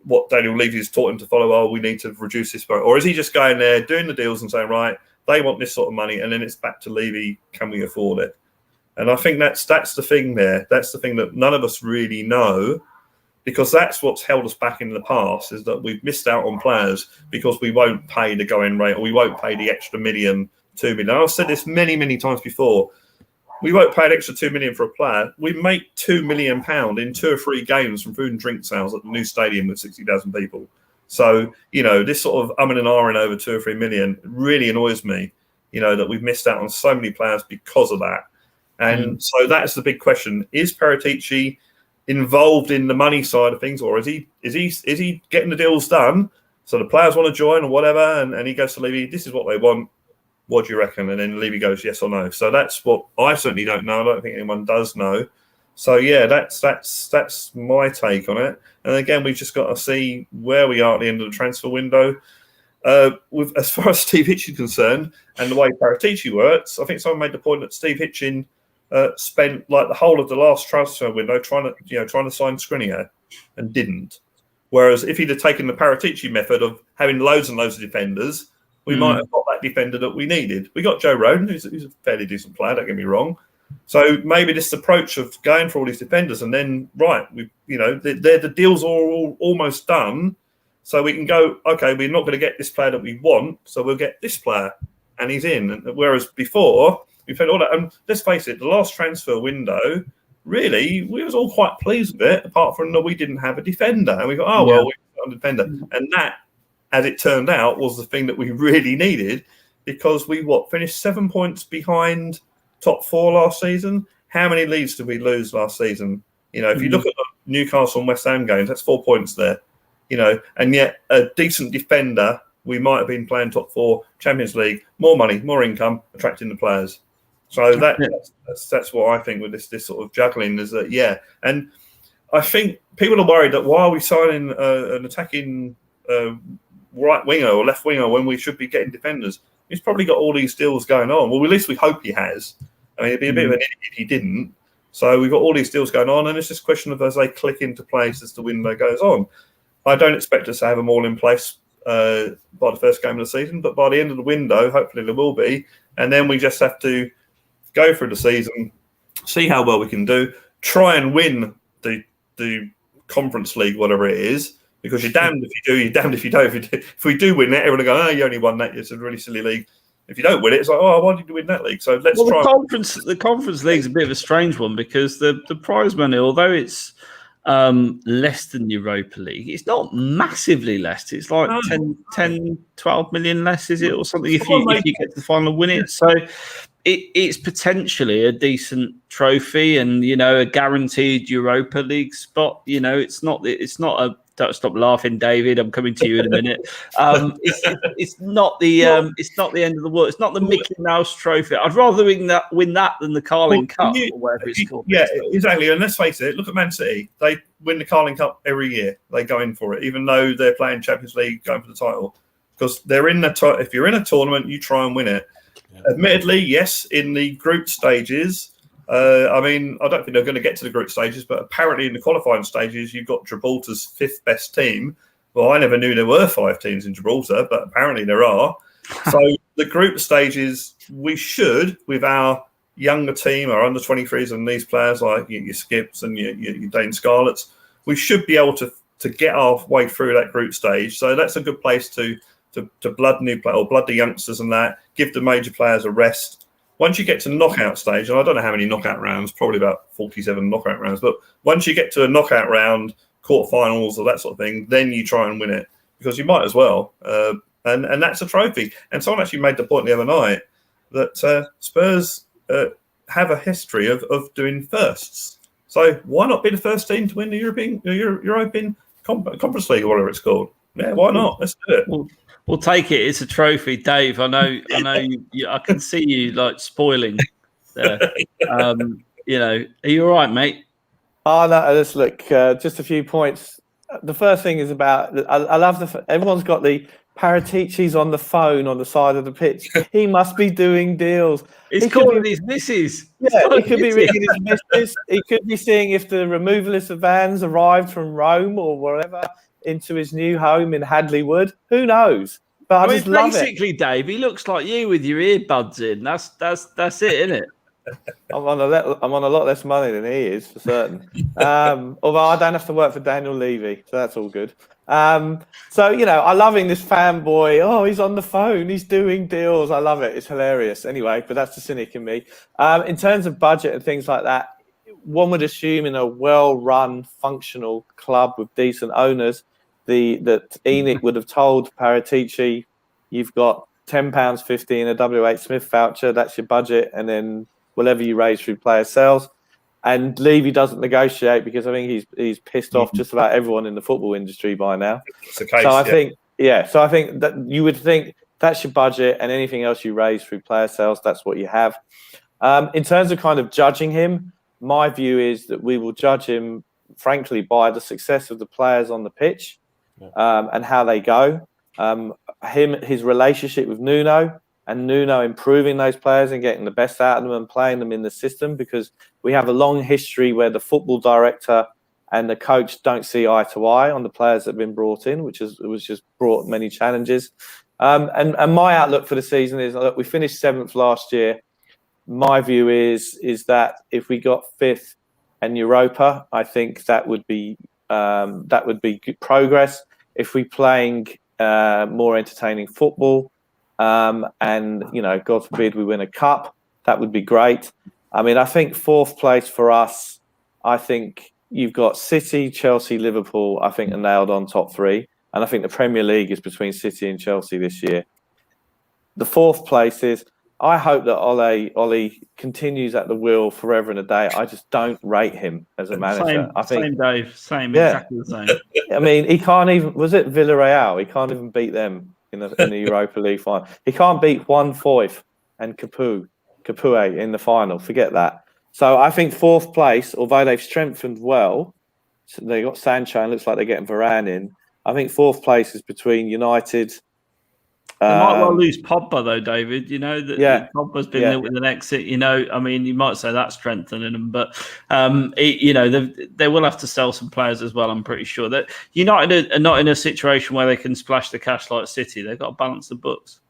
what Daniel Levy has taught him to follow? Oh, we need to reduce this. Or is he just going there, doing the deals and saying, right, they want this sort of money, and then it's back to Levy, can we afford it? And I think that's the thing there. That's the thing that none of us really know, because that's what's held us back in the past, is that we've missed out on players because we won't pay the going rate, or we won't pay the extra million, 2 million. I've said this many, many times before. We won't pay an extra 2 million for a player. We make £2 million in 2 or 3 games from food and drink sales at the new stadium with 60,000 people. So, this sort of and ahhing over 2 or 3 million really annoys me, that we've missed out on so many players because of that. And so that's the big question. Is Paratici involved in the money side of things, or is he getting the deals done so the players want to join or whatever, and he goes to Levy, this is what they want, what do you reckon? And then Levy goes, yes or no. So that's what I certainly don't know. I don't think anyone does know. So yeah, that's my take on it. And again, we've just got to see where we are at the end of the transfer window. As far as Steve Hitchen is concerned and the way Paratici works, I think someone made the point that Steve Hitchen spent like the whole of the last transfer window trying to sign Skriniar and didn't. Whereas if he'd have taken the Paratici method of having loads and loads of defenders, we might have got that defender that we needed. We got Joe Roden, who's a fairly decent player, don't get me wrong. So maybe this approach of going for all these defenders and then, right, the deals are all almost done. So we can go, okay, we're not going to get this player that we want, so we'll get this player, and he's in. And whereas before, we've had all that. And let's face it, the last transfer window, really, we was all quite pleased with it, apart from that we didn't have a defender. And we got, we've got a defender. And that, as it turned out, was the thing that we really needed, because we finished 7 points behind top 4 last season. How many leads did we lose last season? If you look at the Newcastle and West Ham games, that's 4 points there. And yet a decent defender, we might have been playing top 4 Champions League, more money, more income, attracting the players. So that's what I think with this sort of juggling is that, yeah. And I think people are worried that why are we signing an attacking right winger or left winger when we should be getting defenders? He's probably got all these deals going on. Well, at least we hope he has. I mean, it'd be a bit of an idiot if he didn't. So we've got all these deals going on, and it's just a question of as they click into place as the window goes on. I don't expect us to have them all in place by the first game of the season, but by the end of the window, hopefully there will be. And then we just have to go through the season, see how well we can do, try and win the Conference League, whatever it is, because you're damned if you do, you're damned if you don't. If we do win it, everyone will go, you only won that. It's a really silly league. If you don't win it, it's like, why did you win that league? So let's try. The Conference League's a bit of a strange one, because the prize money, although it's less than Europa League, it's not massively less. It's like 10, 12 million less, is it, or something, if you get to the final and win it. So it's potentially a decent trophy and, a guaranteed Europa League spot. It's not a, don't stop laughing, David, I'm coming to you in a minute. It's not the end of the world. It's not the Mickey Mouse Trophy. I'd rather win that than the Carling Cup or whatever it's called. Yeah, exactly. And let's face it, look at Man City. They win the Carling Cup every year. They go in for it, even though they're playing Champions League, going for the title, because they're in the. If you're in a tournament, you try and win it. Yeah. Admittedly, yes, in the group stages, I mean, I don't think they're going to get to the group stages, but apparently in the qualifying stages, you've got Gibraltar's 5th best team. Well, I never knew there were 5 teams in Gibraltar, but apparently there are. So the group stages, we should, with our younger team, our under-23s and these players like your Skipps and your Dane Scarlets, we should be able to get our way through that group stage. So that's a good place to blood new play or blood the youngsters and that, give the major players a rest. Once you get to the knockout stage, and I don't know how many knockout rounds, probably about 47 knockout rounds, but once you get to a knockout round, quarterfinals or that sort of thing, then you try and win it because you might as well. And that's a trophy. And someone actually made the point the other night that Spurs have a history of doing firsts. So why not be the first team to win the European Conference League or whatever it's called? Yeah, why not? Let's do it. We'll take it. It's a trophy, Dave. I know. I can see you like spoiling there. Are you all right, mate? Oh no, let's look. Just a few points. The first thing is about. I love everyone's got the Paratici's on the phone on the side of the pitch. He must be doing deals. He's calling his missus. Yeah, he could be ringing his missus. He could be seeing if the removalist of vans arrived from Rome or wherever into his new home in Hadley Wood. Who knows? But I just love basically, Dave, he looks like you with your earbuds in. That's it, isn't it? I'm on a lot less money than he is for certain. Although I don't have to work for Daniel Levy, so that's all good. So I'm loving this fanboy. Oh, he's on the phone. He's doing deals. I love it. It's hilarious. Anyway, but that's the cynic in me. In terms of budget and things like that, one would assume in a well-run, functional club with decent owners, that Enoch would have told Paratici, "You've got £10.50 in a W.H. Smith voucher. That's your budget, and then whatever you raise through player sales." And Levy doesn't negotiate because I think he's pissed off just about everyone in the football industry by now. It's the case, so I think that you would think that's your budget, and anything else you raise through player sales, that's what you have. In terms of kind of judging him, my view is that we will judge him, frankly, by the success of the players on the pitch and how they go. His relationship with Nuno, and Nuno improving those players and getting the best out of them and playing them in the system, because we have a long history where the football director and the coach don't see eye to eye on the players that have been brought in, which just brought many challenges. And my outlook for the season is, look, we finished 7th last year. My view is that if we got 5th and Europa, I think that would be good progress. If we're playing more entertaining football, and God forbid we win a cup, that would be great. I mean, I think 4th place for us, I think you've got City, Chelsea, Liverpool, I think are nailed on top 3. And I think the Premier League is between City and Chelsea this year. The 4th place is, I hope that Ole continues at the wheel forever and a day. I just don't rate him as a manager. Same, Dave. Exactly the same. I mean, he can't even, was it Villarreal? He can't even beat them in the Europa League final. He can't beat Juan Foyth and Capue in the final. Forget that. So I think 4th place, although they've strengthened well, so they got Sancho and looks like they're getting Varane in. I think 4th place is between United. They might well lose Pogba though, David. That Pogba's been there with an exit. I mean, you might say that's strengthening them, but they will have to sell some players as well. I'm pretty sure that United are not in a situation where they can splash the cash like City. They've got to balance the books.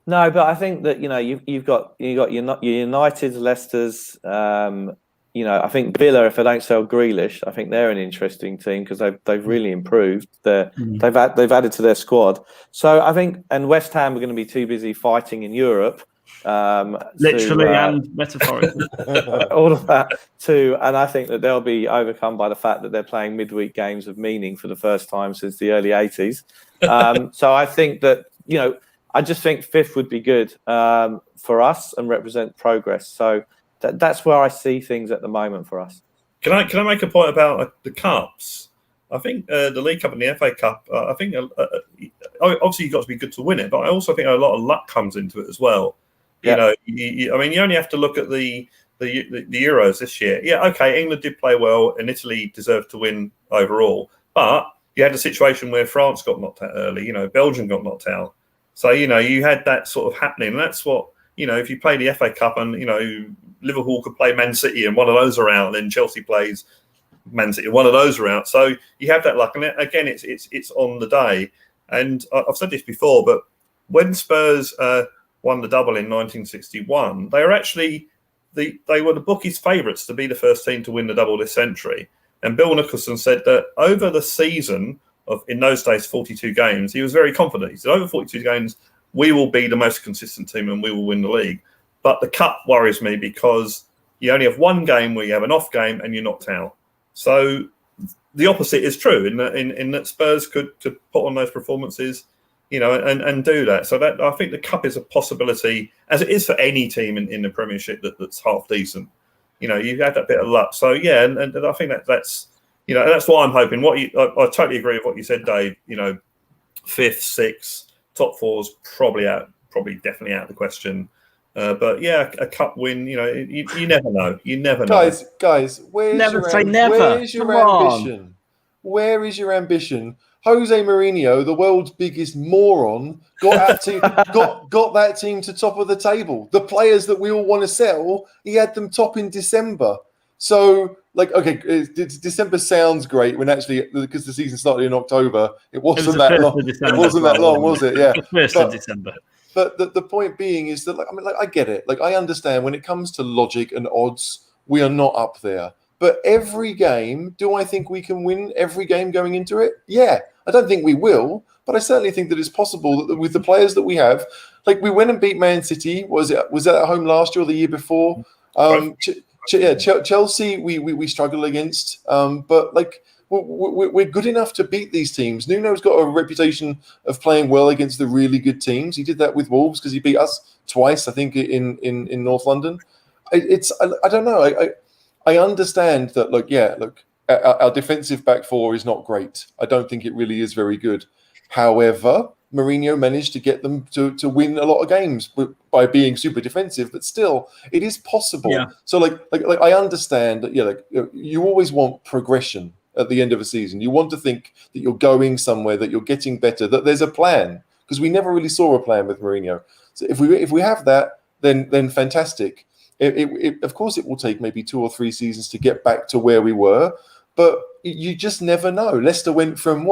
No, but I think that you've got your United's, Leicester's. I think Villa, if they don't sell Grealish, I think they're an interesting team because they've really improved. They've added to their squad. So I think, and West Ham are going to be too busy fighting in Europe, literally and metaphorically, all of that too. And I think that they'll be overcome by the fact that they're playing midweek games of meaning for the first time since the early 80s. So I think that I just think 5th would be good for us and represent progress. So that's where I see things at the moment for us. Can I make a point about the cups? I think the League Cup and the FA Cup, I think obviously you've got to be good to win it, but I also think a lot of luck comes into it as well. I mean, you only have to look at the Euros this year. Yeah, okay, England did play well and Italy deserved to win overall, but you had a situation where France got knocked out early, Belgium got knocked out. So, you had that sort of happening. And that's what, if you play the FA Cup and, Liverpool could play Man City and one of those are out, and then Chelsea plays Man City, one of those are out. So you have that luck, and again, it's on the day. And I've said this before, but when Spurs won the double in 1961, they were actually they were the bookies' favourites to be the first team to win the double this century. And Bill Nicholson said that over the season of, in those days, 42 games, he was very confident. He said, over 42 games, we will be the most consistent team and we will win the league. But the cup worries me because you only have one game where you have an off game and you're knocked out. So the opposite is true in that Spurs could put on those performances, and do that. So that I think the cup is a possibility, as it is for any team in the Premiership that's half decent. You have that bit of luck. So yeah, and I think that's that's what I'm hoping. I totally agree with what you said, Dave. Fifth, sixth, top four's probably definitely out of the question. But yeah, a cup win. You never know. You never know. Guys, where's your ambition? Where is your ambition? Jose Mourinho, the world's biggest moron, got that team to top of the table. The players that we all want to sell, he had them top in December. So, December sounds great when actually, because the season started in October, it wasn't that long. It wasn't that long, was it? Yeah, first of December. But the point being is that, I get it. I understand when it comes to logic and odds, we are not up there. But every game, do I think we can win every game going into it? Yeah. I don't think we will, but I certainly think that it's possible that with the players that we have, we went and beat Man City. Was that at home last year or the year before? Chelsea, we struggle against, but we're good enough to beat these teams. Nuno's got a reputation of playing well against the really good teams. He did that with Wolves because he beat us twice, I think, in North London. I don't know. I understand that. Our defensive back four is not great. I don't think it really is very good. However, Mourinho managed to get them to win a lot of games by being super defensive, but still, it is possible. Yeah. So, I understand that. You always want progression at the end of a season. You want to think that you're going somewhere, that you're getting better, that there's a plan, because we never really saw a plan with Mourinho. So if we have that, then fantastic. Of course, it will take maybe 2 or 3 seasons to get back to where we were, but you just never know. Leicester went from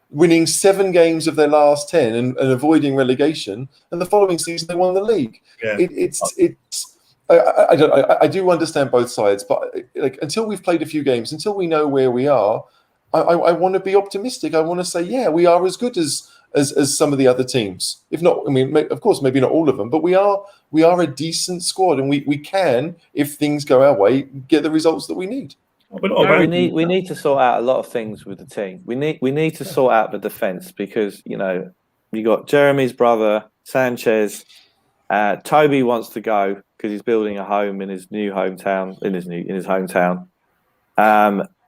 winning 7 games of their last 10 and avoiding relegation, and the following season they won the league. Yeah. I do understand both sides, but until we've played a few games, until we know where we are, I want to be optimistic. I want to say, yeah, we are as good as some of the other teams. If not, of course, maybe not all of them, but we are a decent squad, and we can, if things go our way, get the results that we need. We need to sort out a lot of things with the team. We need to sort out the defence, because you got Jeremy's brother Sanchez. Toby wants to go because he's building a home in his new hometown. In his hometown,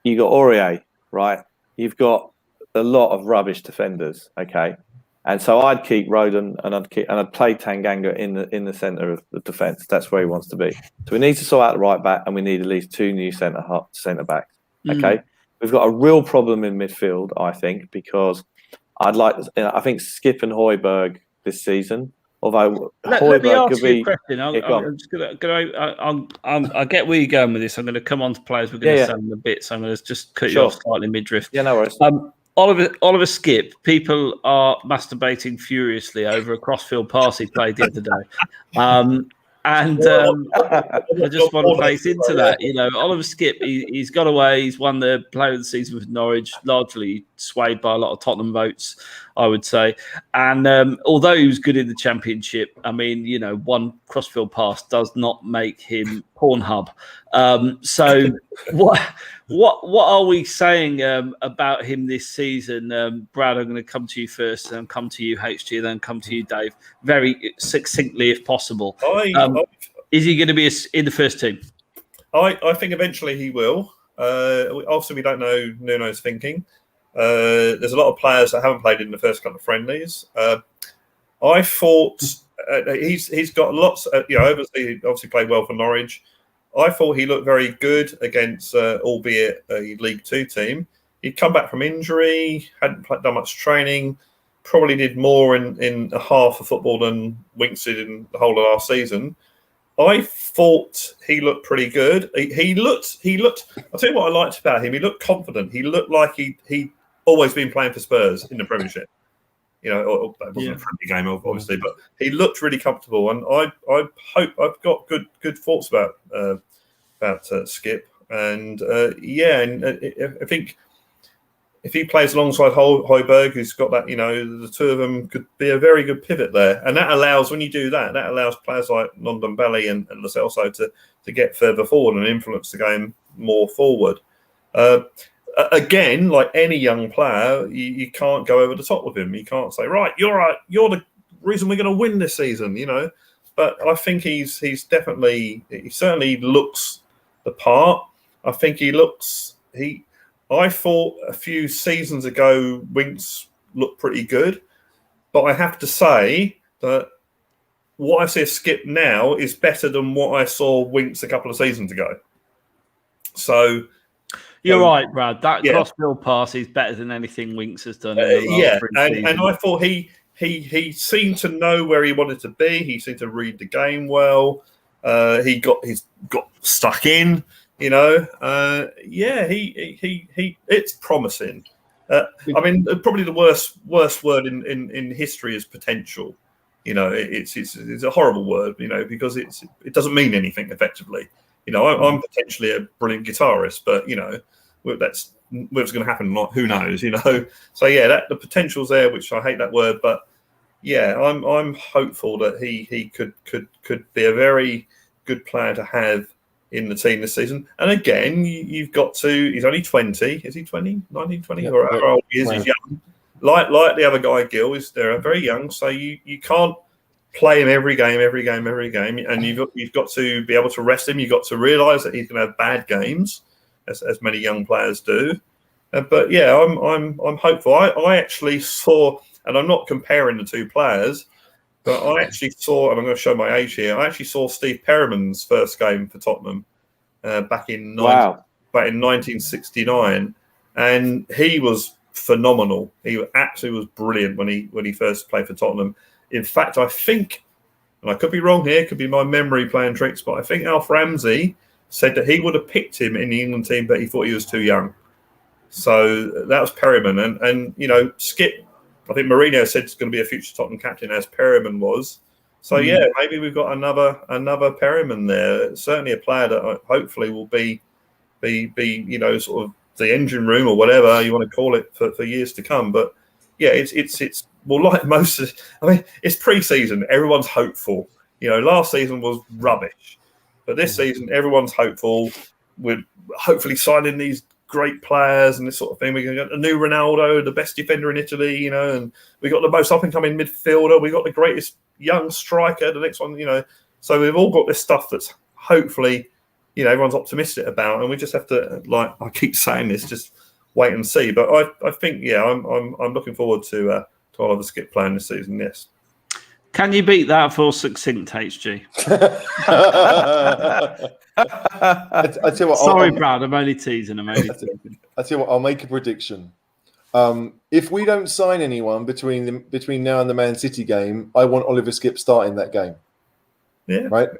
you got Aurier, right? You've got a lot of rubbish defenders. Okay, and so I'd keep Rodon and I'd play Tanganga in the centre of the defence. That's where he wants to be. So we need to sort out the right back, and we need at least 2 new centre backs. Okay, we've got a real problem in midfield, I think, because I think Skipp and Højbjerg this season. Although let me ask you a question. I'm just gonna. I get where you're going with this. I'm going to come on to players. We're going to say in a bit, so I'm going to just cut you off slightly mid-drift. Yeah, no worries. Oliver Skipp, people are masturbating furiously over a crossfield pass he played the other day. I just want to place into that. Oliver Skipp, he's got away. He's won the Player of the Season with Norwich, largely swayed by a lot of Tottenham votes, I would say. And although he was good in the Championship, one crossfield pass does not make him Pornhub. So what are we saying about him this season? Brad, I'm going to come to you first, then come to you, HG, then come to you, Dave, very succinctly if possible. Is he going to be in the first team? I think eventually he will. Obviously, we don't know Nuno's thinking. There's a lot of players that haven't played in the first couple of friendlies. I thought he's got lots. Obviously played well for Norwich. I thought he looked very good against, albeit a League Two team. He'd come back from injury, hadn't done much training, probably did more in a half of football than Winks did in the whole of last season. I thought he looked pretty good. He looked. I'll tell you what I liked about him. He looked confident. He looked like he always been playing for Spurs in the Premiership. You know, that wasn't a friendly game, obviously, but he looked really comfortable. And I hope I've got good thoughts about Skipp. And I think if he plays alongside Højbjerg, who's got that, the two of them could be a very good pivot there. And that allows, when you do that allows players like Ndombele and Lo Celso to get further forward and influence the game more forward. Again, like any young player, you can't go over the top with him. You can't say, right, you're the reason we're going to win this season, But I think he certainly looks the part. I think I thought a few seasons ago Winks looked pretty good, but I have to say that what I see of Skipp now is better than what I saw Winks a couple of seasons ago. So you're right, Brad. That cross-field pass is better than anything Winks has done. And I thought he seemed to know where he wanted to be. He seemed to read the game well. He's got stuck in. It's promising. I mean, probably the worst word in history is potential. It's a horrible word, because it doesn't mean anything effectively. I'm potentially a brilliant guitarist, but that's what's going to happen. Who knows? So the potential's there, which I hate that word, but I'm hopeful that he could be a very good player to have in the team this season. And again, you've got to, he's only 20. Is he 20? 19, 20? Or how old he is? He's young. Like the other guy, Gil, they're very young, so you can't play him every game, and you've got to be able to rest him. You've got to realise that he's going to have bad games, as many young players do. But I'm hopeful. I actually saw, and I'm not comparing the two players, but I actually saw, and I'm going to show my age here, I actually saw Steve Perryman's first game for Tottenham back in 1969, and he was phenomenal. He absolutely was brilliant when he first played for Tottenham. In fact, I think, and I could be wrong here, could be my memory playing tricks, but I think Alf Ramsey said that he would have picked him in the England team, but he thought he was too young. So that was Perryman. And Skipp, I think Mourinho said it's going to be a future Tottenham captain, as Perryman was. So, maybe we've got another Perryman there. Certainly a player that hopefully will be sort of the engine room or whatever you want to call it for years to come. But, it's well, like most of, it's pre-season. Everyone's hopeful. Last season was rubbish. But this season, everyone's hopeful. We're hopefully signing these great players and this sort of thing. We're going to get a new Ronaldo, the best defender in Italy, and we got the most up-and-coming midfielder. We got the greatest young striker, the next one, So we've all got this stuff that's hopefully, everyone's optimistic about, and we just have to, like I keep saying this, just wait and see. But I think, I'm looking forward to Oliver Skipp playing this season. Yes. Can you beat that for succinct, HG? I tell you what, Sorry, Brad, I'm only teasing. I tell you what, I'll make a prediction. If we don't sign anyone between now and the Man City game, I want Oliver Skipp starting that game. Yeah. Right?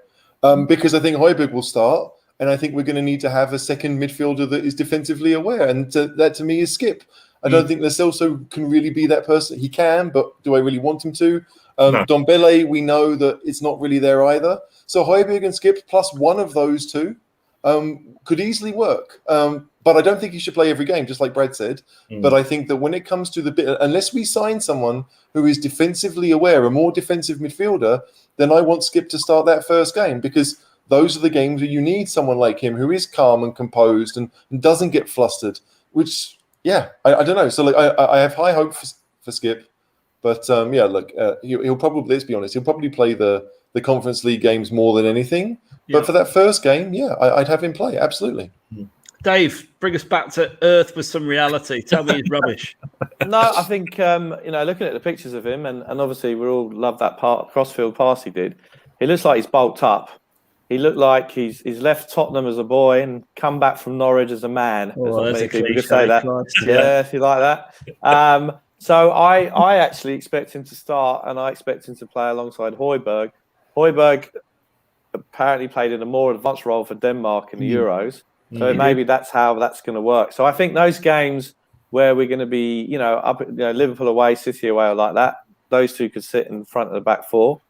Because I think Højbjerg will start, and I think we're going to need to have a second midfielder that is defensively aware, and that to me is Skipp. I don't think Lo Celso can really be that person. He can, but do I really want him to? No. Ndombele, we know that it's not really there either. So Højbjerg and Skipp plus one of those two could easily work. But I don't think he should play every game, just like Brad said. But I think that when it comes to the bit, unless we sign someone who is defensively aware, a more defensive midfielder, then I want Skipp to start that first game, because those are the games where you need someone like him who is calm and composed and doesn't get flustered, which... I don't know. So I have high hope for Skipp, but he'll probably, let's be honest, he'll probably play the Conference League games more than anything. But for that first game, I'd have him play, absolutely. Dave, bring us back to earth with some reality. Tell me he's rubbish. No, I think looking at the pictures of him, and obviously we all love that crossfield pass he did. He looks like he's bulked up. He looked like he's left Tottenham as a boy and come back from Norwich as a man. Many people could say that. Yeah, if you like that. So I actually expect him to start, and I expect him to play alongside Højbjerg. Højbjerg, apparently played in a more advanced role for Denmark in the Euros. So Mm. maybe that's how that's going to work. So I think those games where we're going to be, up Liverpool away, City away, or like that, those two could sit in front of the back four.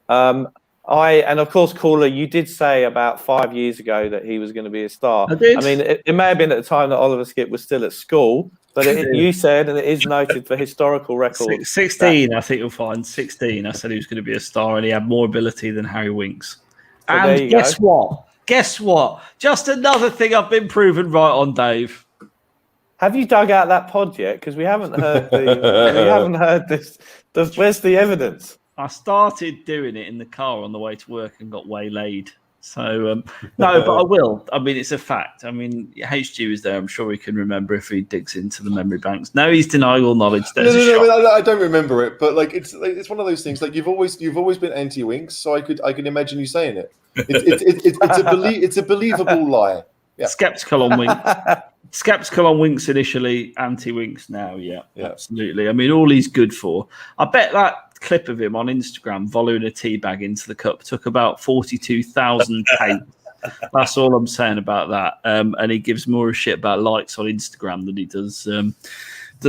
And of course, Caller, you did say about 5 years ago that he was going to be a star. I did. I mean, it may have been at the time that Oliver Skipp was still at school, but you said, and it is noted for historical record. 16, I think you'll find. 16, I said he was going to be a star and he had more ability than Harry Winks. So and guess what? Guess what? Just another thing I've been proven right on, Dave. Have you dug out that pod yet? Because we haven't heard this. Where's the evidence? I started doing it in the car on the way to work and got waylaid. So, no, but I will. I mean, it's a fact. I mean, HG was there. I'm sure he can remember if he digs into the memory banks. No, he's denying all knowledge. No, I don't remember it. But like, it's one of those things. Like you've always been anti-Winks, so I can imagine you saying it. It's a believable lie. Yeah. Skeptical on Winks. Skeptical on Winks initially, anti-Winks now. Yeah, absolutely. I mean, all he's good for. I bet that clip of him on Instagram volleying a tea bag into the cup took about 42,000 takes. That's all I'm saying about that. And he gives more a shit about likes on Instagram than he does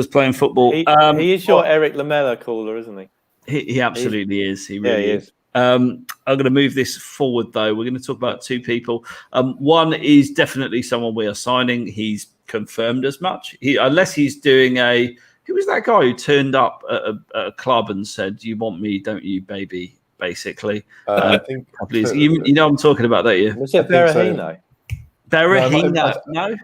playing football. He is your Erik Lamela Caller, isn't he? He absolutely is. He really is. I'm going to move this forward, though. We're going to talk about two people. One is definitely someone we are signing. He's confirmed as much. Unless he's doing who was that guy who turned up at a club and said, "You want me, don't you, baby?" Basically, I think you know what I'm talking about, don't you? Was it Berahino? Berahino?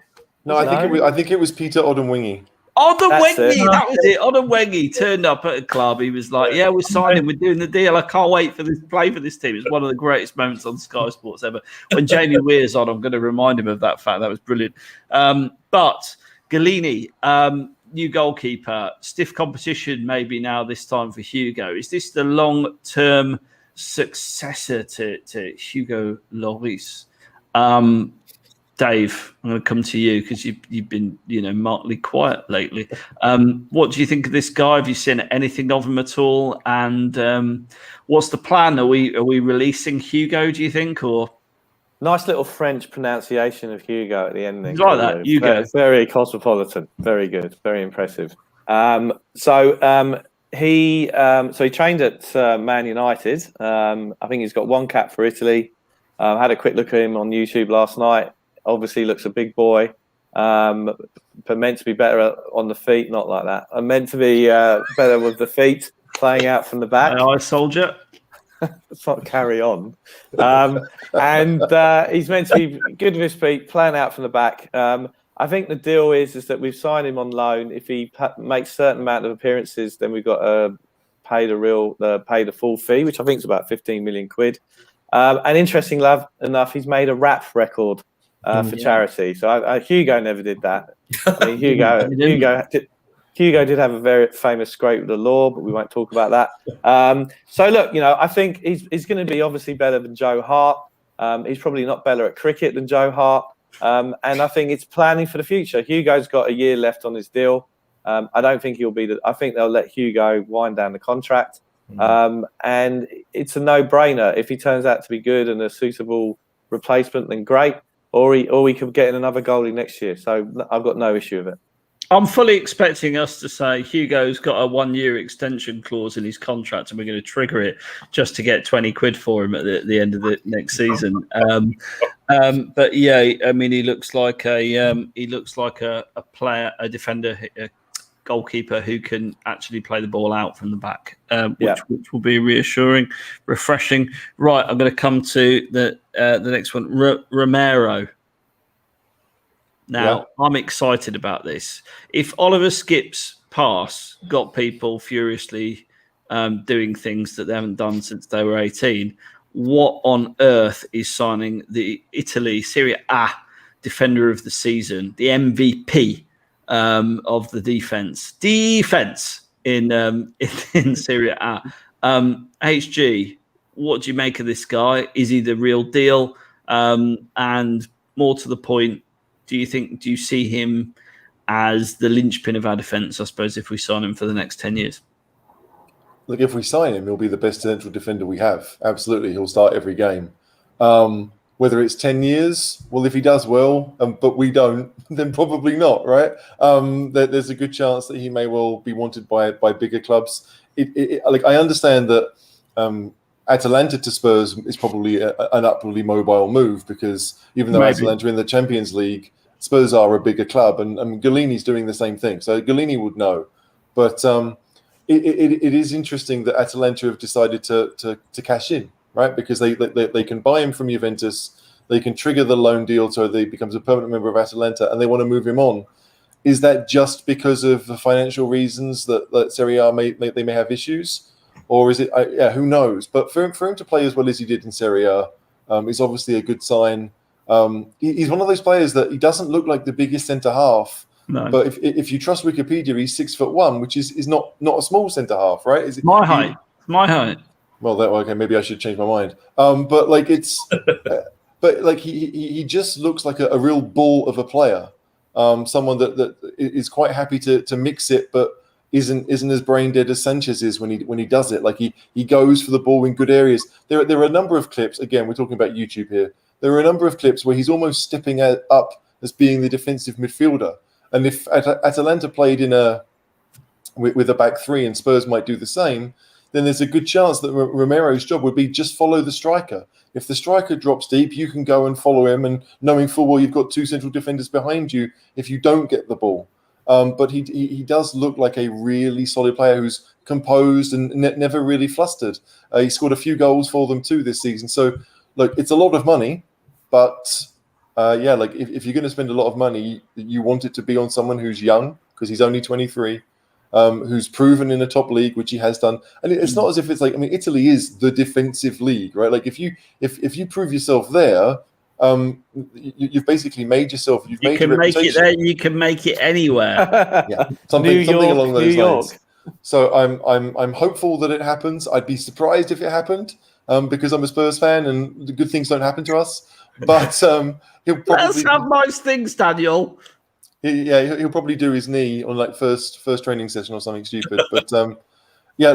No. I think it was Peter Odemwingie. Odemwingie, that was it. Odemwingie turned up at a club. He was like, "Yeah, we're signing. We're doing the deal. I can't wait for this play for this team." It's one of the greatest moments on Sky Sports ever. When Jamie Weir's on, I'm going to remind him of that fact. That was brilliant. But Galini, new goalkeeper, stiff competition maybe now this time for Hugo. Is this the long-term successor to Hugo Lloris? Dave, I'm going to come to you because you've been, markedly quiet lately. What do you think of this guy? Have you seen anything of him at all? And what's the plan? Are we releasing Hugo? Do you think, or nice little French pronunciation of Hugo at the end? Like that, Hugo. Very cosmopolitan. Very good. Very impressive. So he trained at Man United. I think he's got one cap for Italy. Had a quick look at him on YouTube last night. Obviously looks a big boy, but meant to be better on the feet, not like that. I'm meant to be better with the feet, playing out from the back. Aye, soldier. Let's not carry on. And he's meant to be good with his feet, playing out from the back. I think the deal is that we've signed him on loan. If he makes a certain amount of appearances, then we've got to pay the full fee, which I think is about 15 million quid. And interesting enough, he's made a rap record for charity. So Hugo never did that. I mean, Hugo did have a very famous scrape with the law, but we won't talk about that. So look, I think he's going to be obviously better than Joe Hart. He's probably not better at cricket than Joe Hart. And I think it's planning for the future. Hugo's got a year left on his deal. I don't think he'll be I think they'll let Hugo wind down the contract. And it's a no-brainer. If he turns out to be good and a suitable replacement, then great. Or we could get in another goalie next year. So I've got no issue with it. I'm fully expecting us to say Hugo's got a 1-year extension clause in his contract and we're going to trigger it just to get 20 quid for him at the end of the next season. But yeah, I mean, he looks like a player, a defender, a goalkeeper who can actually play the ball out from the back, which will be reassuring, refreshing. Right, I'm going to come to the next one, Romero. Now, I'm excited about this. If Oliver Skipp's pass got people furiously doing things that they haven't done since they were 18, what on earth is signing the Italy Serie A defender of the season, the MVP of the defense in Serie A? HG, what do you make of this guy? Is he the real deal? And more to the point, do you see him as the linchpin of our defence, I suppose, if we sign him for the next 10 years? Look, if we sign him, he'll be the best central defender we have. Absolutely. He'll start every game. Whether it's 10 years, well, if he does well, but we don't, then probably not, right? There's a good chance that he may well be wanted by bigger clubs. I understand that Atalanta to Spurs is probably an upwardly mobile move, because even though Atalanta are in the Champions League, Spurs are a bigger club, and Galini's doing the same thing. So Galini would know. But it is interesting that Atalanta have decided to cash in, right? Because they can buy him from Juventus, they can trigger the loan deal so he becomes a permanent member of Atalanta, and they want to move him on. Is that just because of the financial reasons that Serie A they may have issues? Or is it, who knows? But for him to play as well as he did in Serie A is obviously a good sign. He's one of those players that he doesn't look like the biggest centre half. No. But if you trust Wikipedia, he's 6'1", which is not a small centre half, right? Is it my height? My height. Well, okay, maybe I should change my mind. But like it's, but like he just looks like a real bull of a player. Someone that is quite happy to mix it, but isn't as brain dead as Sanchez is when he does it. Like he goes for the ball in good areas. There are a number of clips. Again, we're talking about YouTube here. There are a number of clips where he's almost stepping up as being the defensive midfielder. And if Atalanta played with a back three and Spurs might do the same, then there's a good chance that Romero's job would be just follow the striker. If the striker drops deep, you can go and follow him, and knowing full well you've got two central defenders behind you if you don't get the ball. But he does look like a really solid player who's composed and never really flustered. He scored a few goals for them too this season. So, look, it's a lot of money, but if you're going to spend a lot of money, you want it to be on someone who's young, because he's only 23, who's proven in a top league, which he has done. And it's not as if it's like, I mean, Italy is the defensive league, right? Like if you prove yourself there, you've basically made yourself. You can make it there. You can make it anywhere. Yeah, something along those lines. So I'm hopeful that it happens. I'd be surprised if it happened, because I'm a Spurs fan and the good things don't happen to us. But he'll probably. Let's have nice things, Daniel. He'll probably do his knee on like first training session or something stupid. But these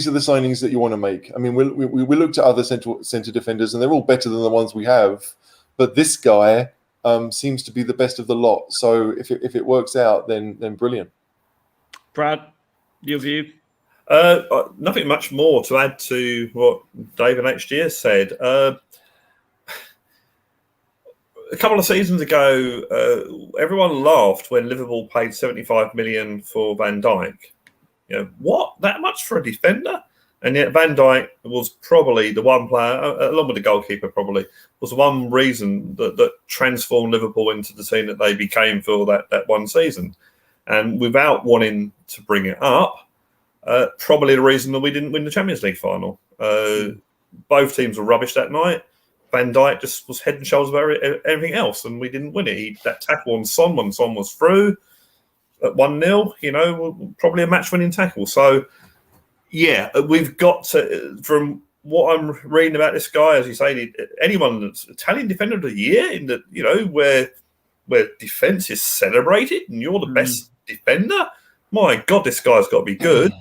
are the signings that you want to make. I mean, we looked at other centre defenders, and they're all better than the ones we have. But this guy seems to be the best of the lot. So if it works out, then brilliant. Brad, your view? Nothing much more to add to what Dave and HG said. A couple of seasons ago, everyone laughed when Liverpool paid 75 million for Van Dijk. You know, what? That much for a defender? And yet Van Dijk was probably the one player, along with the goalkeeper probably, was the one reason that transformed Liverpool into the team that they became for that one season. And without wanting to bring it up, probably the reason that we didn't win the Champions League final. Both teams were rubbish that night. Van Dijk just was head and shoulders above everything else, and we didn't win it. That tackle on Son when Son was through at 1-0, probably a match-winning tackle. So, yeah, we've got to, from what I'm reading about this guy, as you say, anyone that's Italian Defender of the Year, in the where defence is celebrated and you're the best defender, my God, this guy's got to be good.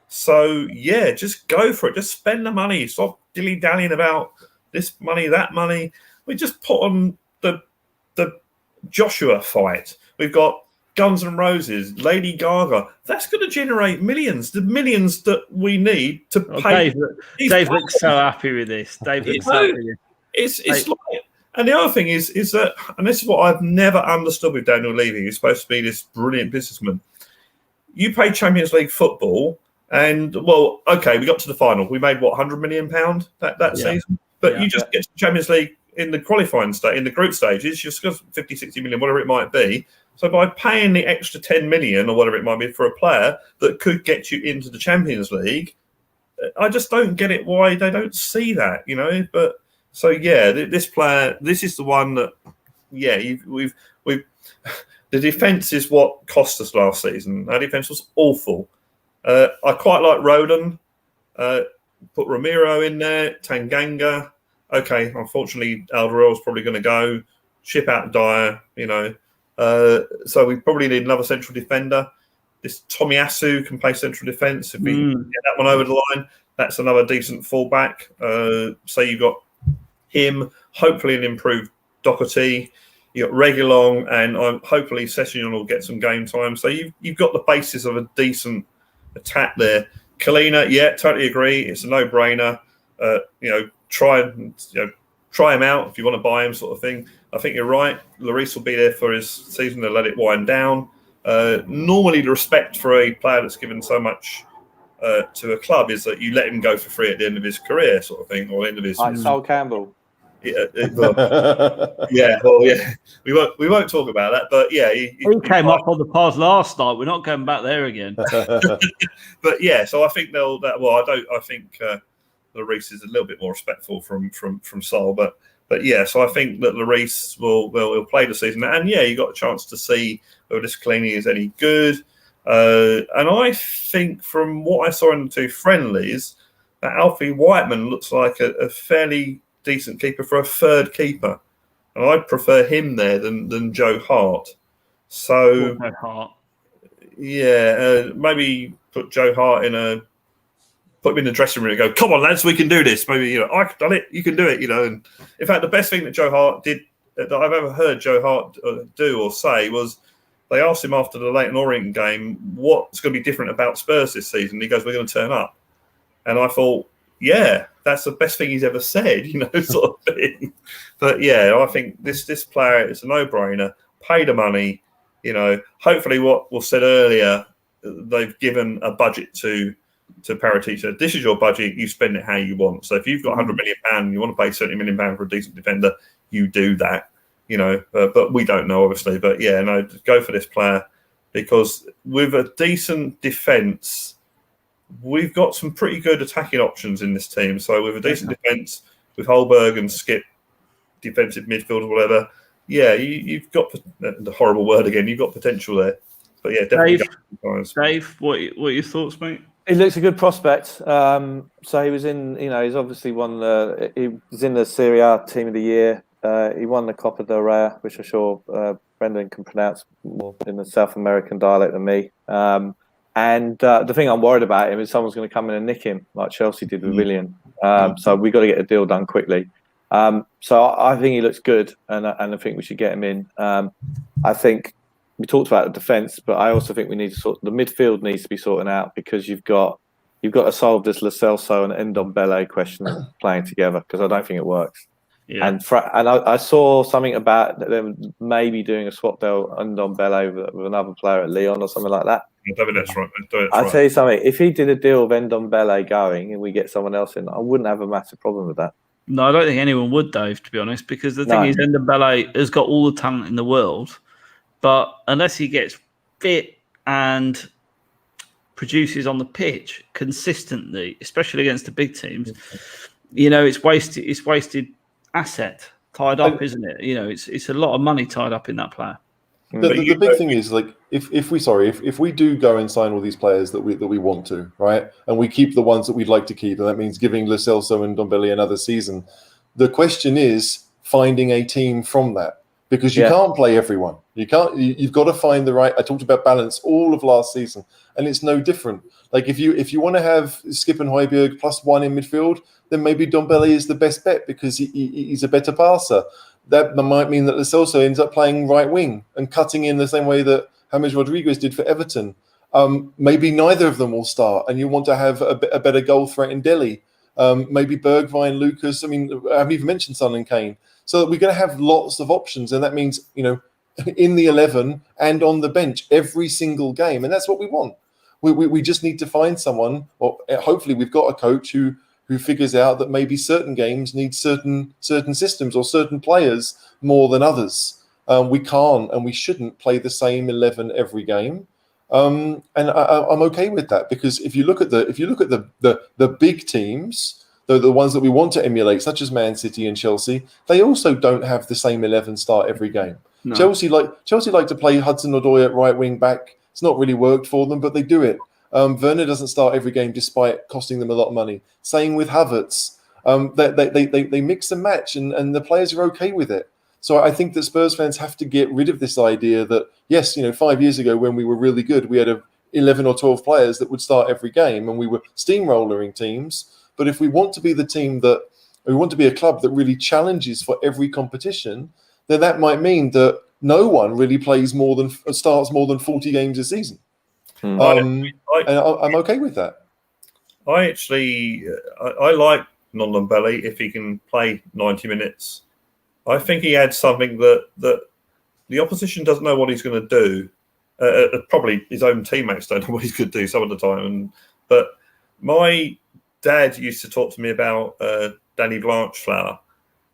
So, yeah, just go for it. Just spend the money. Stop dilly-dallying about this money, that money. We just put on the Joshua fight. We've got Guns N' Roses, Lady Gaga. That's going to generate millions. The millions that we need to pay. Dave looks so happy with this. Dave looks happy. It's like, and the other thing is that, and this is what I've never understood with Daniel Levy, who's supposed to be this brilliant businessman. You play Champions League football, and well, okay, we got to the final. We made what, £100 million that season. But you just get to the Champions League in the qualifying stage, in the group stages, you've got 50, 60 million, whatever it might be. So by paying the extra 10 million or whatever it might be for a player that could get you into the Champions League, I just don't get it why they don't see that, But so, yeah, this player, this is the one that, we've the defence is what cost us last season. Our defence was awful. I quite like Roland. Put Romero in there, Tanganga. Okay, unfortunately, Alderweireld is probably going to go. Ship out Dyer, So we probably need another central defender. This Tomiyasu can play central defence. If we get that one over the line, that's another decent fullback. Say you've got him, hopefully an improved Doherty. You got Reguilon, and hopefully Sessegnon will get some game time. So you've got the basis of a decent attack there. Kalina, yeah, totally agree. It's a no-brainer. Try him out if you want to buy him, sort of thing. I think you're right. Lloris will be there for his season to let it wind down. Normally, the respect for a player that's given so much to a club is that you let him go for free at the end of his career, sort of thing, or end of his. Like Sol Campbell. Yeah. We won't talk about that, but yeah, he came up on the pod last night. We're not going back there again. But yeah, so I think I think Lloris is a little bit more respectful from Sol, but yeah, so I think that Lloris will play the season, and yeah, you got a chance to see whether this cleaning is any good, and I think from what I saw in the two friendlies, that Alfie Whiteman looks like a fairly decent keeper for a third keeper, and I prefer him there than Joe Hart. So maybe put Joe Hart put him in the dressing room and go, come on lads, we can do this. Maybe I've done it, you can do it. And in fact, the best thing that Joe Hart did that I've ever heard Joe Hart do or say was they asked him after the Leyton Orient game what's going to be different about Spurs this season. He goes, we're going to turn up, and I thought, yeah, that's the best thing he's ever said, sort of thing. But yeah, I think this player is a no-brainer. Pay the money, Hopefully, what was said earlier, they've given a budget to Paratici. This is your budget. You spend it how you want. So if you've got £100 million and you want to pay £70 million for a decent defender, you do that. But we don't know, obviously. But yeah, no, go for this player because with a decent defence. We've got some pretty good attacking options in this team. So with a decent defence, with Holberg and Skipp, defensive midfield or whatever, yeah, you've got the horrible word again. You've got potential there. But yeah, definitely. Dave, what are your thoughts, mate? He looks a good prospect. So he was in. He's obviously won the. He was in the Serie A Team of the Year. He won the Copa del Rey, which I'm sure Brendan can pronounce more in the South American dialect than me. And the thing I'm worried about him is someone's going to come in and nick him, like Chelsea did with Willian. So we've got to get a deal done quickly. So I think he looks good, and I think we should get him in. I think we talked about the defence, but I also think we need to the midfield needs to be sorted out because you've got to solve this Lo Celso and Ndombele question playing together because I don't think it works. Yeah. And I saw something about them maybe doing a swap deal Ndombele with another player at Lyon or something like that. That's right. I'll tell you something. If he did a deal with Ndombele going and we get someone else in, I wouldn't have a massive problem with that. No, I don't think anyone would, Dave, to be honest, because the thing is Ndombele has got all the talent in the world, but unless he gets fit and produces on the pitch consistently, especially against the big teams, it's wasted asset tied up, isn't it? It's a lot of money tied up in that player. The big thing is like if we do go and sign all these players that we want to, right, and we keep the ones that we'd like to keep, and that means giving Lo Celso and Ndombele another season. The question is finding a team from that because you can't play everyone. You've got to find the right. I talked about balance all of last season, and it's no different. Like if you want to have Skipp and Højbjerg plus one in midfield, then maybe Ndombele is the best bet because he's a better passer. That might mean that Lo Celso ends up playing right wing and cutting in the same way that James Rodriguez did for Everton. Maybe neither of them will start, and you want to have a better goal threat in Delhi. Maybe Bergwijn, Lucas. I mean, I haven't even mentioned Son and Kane. So we're going to have lots of options, and that means in the 11 and on the bench every single game, and that's what we want. We just need to find someone, or hopefully we've got a coach who figures out that maybe certain games need certain systems or certain players more than others. We can't and we shouldn't play the same 11 every game, and I'm okay with that because if you look at the big teams, the ones that we want to emulate, such as Man City and Chelsea, they also don't have the same 11 start every game. No. Chelsea like to play Hudson-Odoi at right wing back. It's not really worked for them, but they do it. Werner doesn't start every game despite costing them a lot of money. Same with Havertz. They mix and match, and the players are okay with it. So I think that Spurs fans have to get rid of this idea that, yes, 5 years ago when we were really good, we had 11 or 12 players that would start every game and we were steamrolling teams. But if we want to be the team that and we want to be a club that really challenges for every competition, then that might mean that no one really starts more than 40 games a season. And I'm okay with that. I actually I like Nondombele if he can play 90 minutes. I think he adds something that the opposition doesn't know what he's going to do. Probably his own teammates don't know what he's going to do some of the time. But my dad used to talk to me about Danny Blanchflower.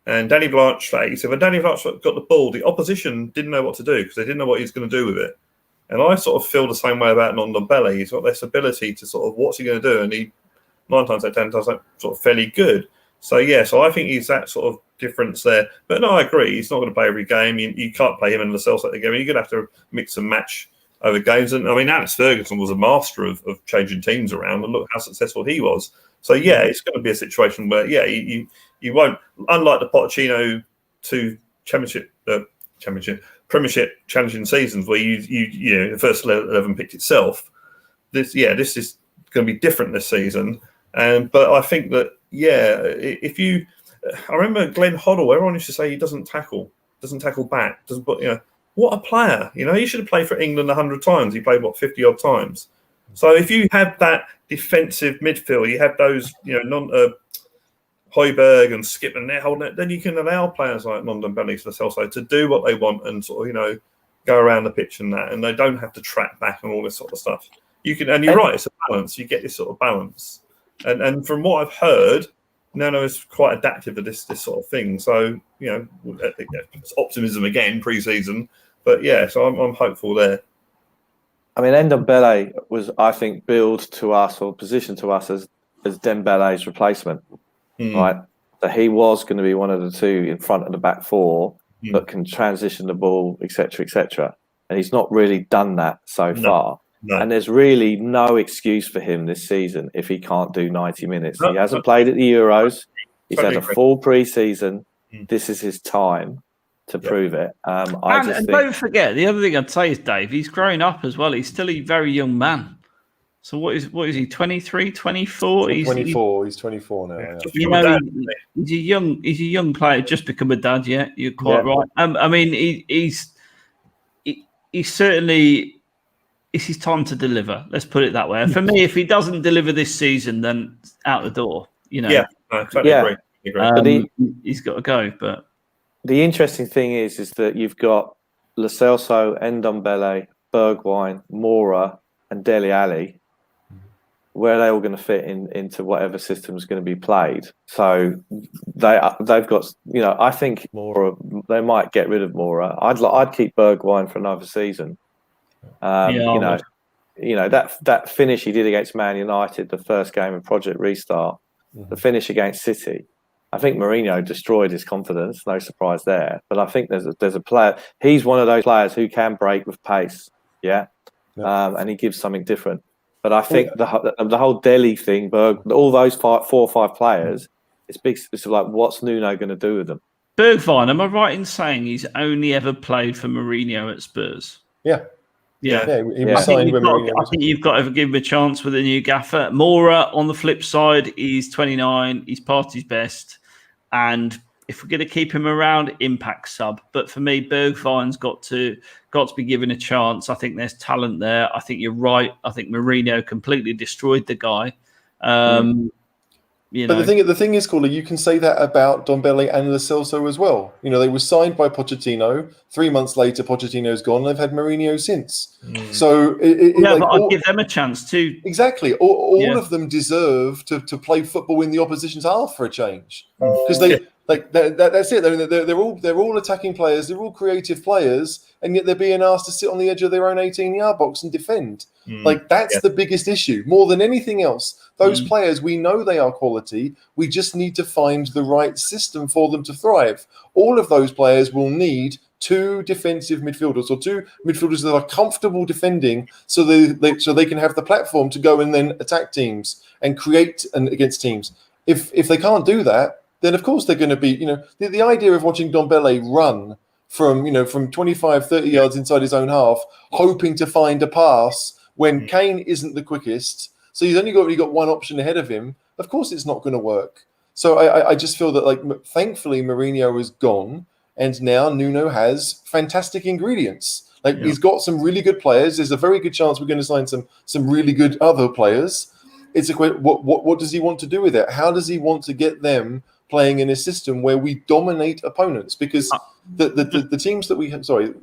And Danny Blanchflower, he said, when Danny Blanchflower got the ball, the opposition didn't know what to do because they didn't know what he was going to do with it. And I sort of feel the same way about Nondombele. He's got this ability to sort of, what's he going to do? And he, 9 times out of 10 times, sort of fairly good. So I think he's that sort of difference there. But no, I agree. He's not going to play every game. You can't play him in the Celtic game. You're going to have to mix and match over games. And I mean, Alex Ferguson was a master of changing teams around, and look how successful he was. So it's going to be a situation where you won't, unlike the Pochettino 2 Premiership challenging seasons where you the first 11 picked itself. This is going to be different this season. But I think that I remember Glenn Hoddle. Everyone used to say he doesn't tackle back, what a player. He should have played for England 100 times. He played 50 odd times. So if you have that defensive midfield, you have those Højbjerg and Skipp and they're holding it, then you can allow players like Nondombele to Celso to do what they want and sort of go around the pitch and that, and they don't have to track back and all this sort of stuff. You can, and you're right, it's a balance. You get this sort of balance, and from what I've heard, Nano is quite adaptive to this sort of thing. So it's optimism again pre-season, but so I'm hopeful there. I mean, Ndombele was, I think, billed to us or positioned to us as Dembele's replacement. Right, so he was going to be one of the two in front of the back four that can transition the ball, etc., and he's not really done that so far. No. And there's really no excuse for him this season if he can't do 90 minutes. He hasn't played at the Euros. He's had a full pre-season. This is his time to prove it. And don't forget, the other thing I'd say is, Dave, he's growing up as well. He's still a very young man. So what is he, 23, 24? He's 24. He's 24 now. Yeah. He's a young player, just become a dad, you're quite right. I mean, he's certainly, it's his time to deliver. Let's put it that way. For me, if he doesn't deliver this season, then out the door, Yeah, I totally agree. He's got to go. But the interesting thing is that you've got Lo Celso, Ndombele, Bergwijn, Moura, and Dele Alli. Where are they all going to fit into whatever system is going to be played? So they've got, I think Moura, they might get rid of Moura. I'd keep Bergwijn for another season. That finish he did against Man United, the first game of Project Restart, the finish against City. I think Mourinho destroyed his confidence. No surprise there. But I think there's a player. He's one of those players who can break with pace. And he gives something different. But I think the whole Delhi thing, all those 4 or 5 players, it's like, what's Nuno going to do with them? Bergwijn, am I right in saying he's only ever played for Mourinho at Spurs? Yeah. He was signed with Mourinho. I think you've got to give him a chance with a new gaffer. Moura, on the flip side, he's 29. He's past his best. And if we're going to keep him around, impact sub. But for me, Bergwijn's got to be given a chance. I think there's talent there. I think you're right. I think Mourinho completely destroyed the guy. But the thing is, Caller, you can say that about Ndombele and Lo Celso as well. They were signed by Pochettino. 3 months later, Pochettino's gone. They've had Mourinho since. So but I'll give them a chance too. Exactly. All of them deserve to play football in the opposition's half for a change because that's it. They're all attacking players. They're all creative players, and yet they're being asked to sit on the edge of their own 18-yard box and defend. That's the biggest issue. More than anything else, those players, we know they are quality. We just need to find the right system for them to thrive. All of those players will need 2 defensive midfielders or 2 midfielders that are comfortable defending, so they can have the platform to go and then attack teams and create against teams. If they can't do that, then of course they're going to be, the idea of watching Ndombele run from 25, 30 yards inside his own half, hoping to find a pass when Kane isn't the quickest. So he's only got one option ahead of him. Of course it's not going to work. So I just feel that, like, thankfully Mourinho is gone, and now Nuno has fantastic ingredients. Like, he's got some really good players. There's a very good chance we're going to sign some really good other players. It's a question, what does he want to do with it? How does he want to get them playing in a system where we dominate opponents? Because the teams that we have, sorry,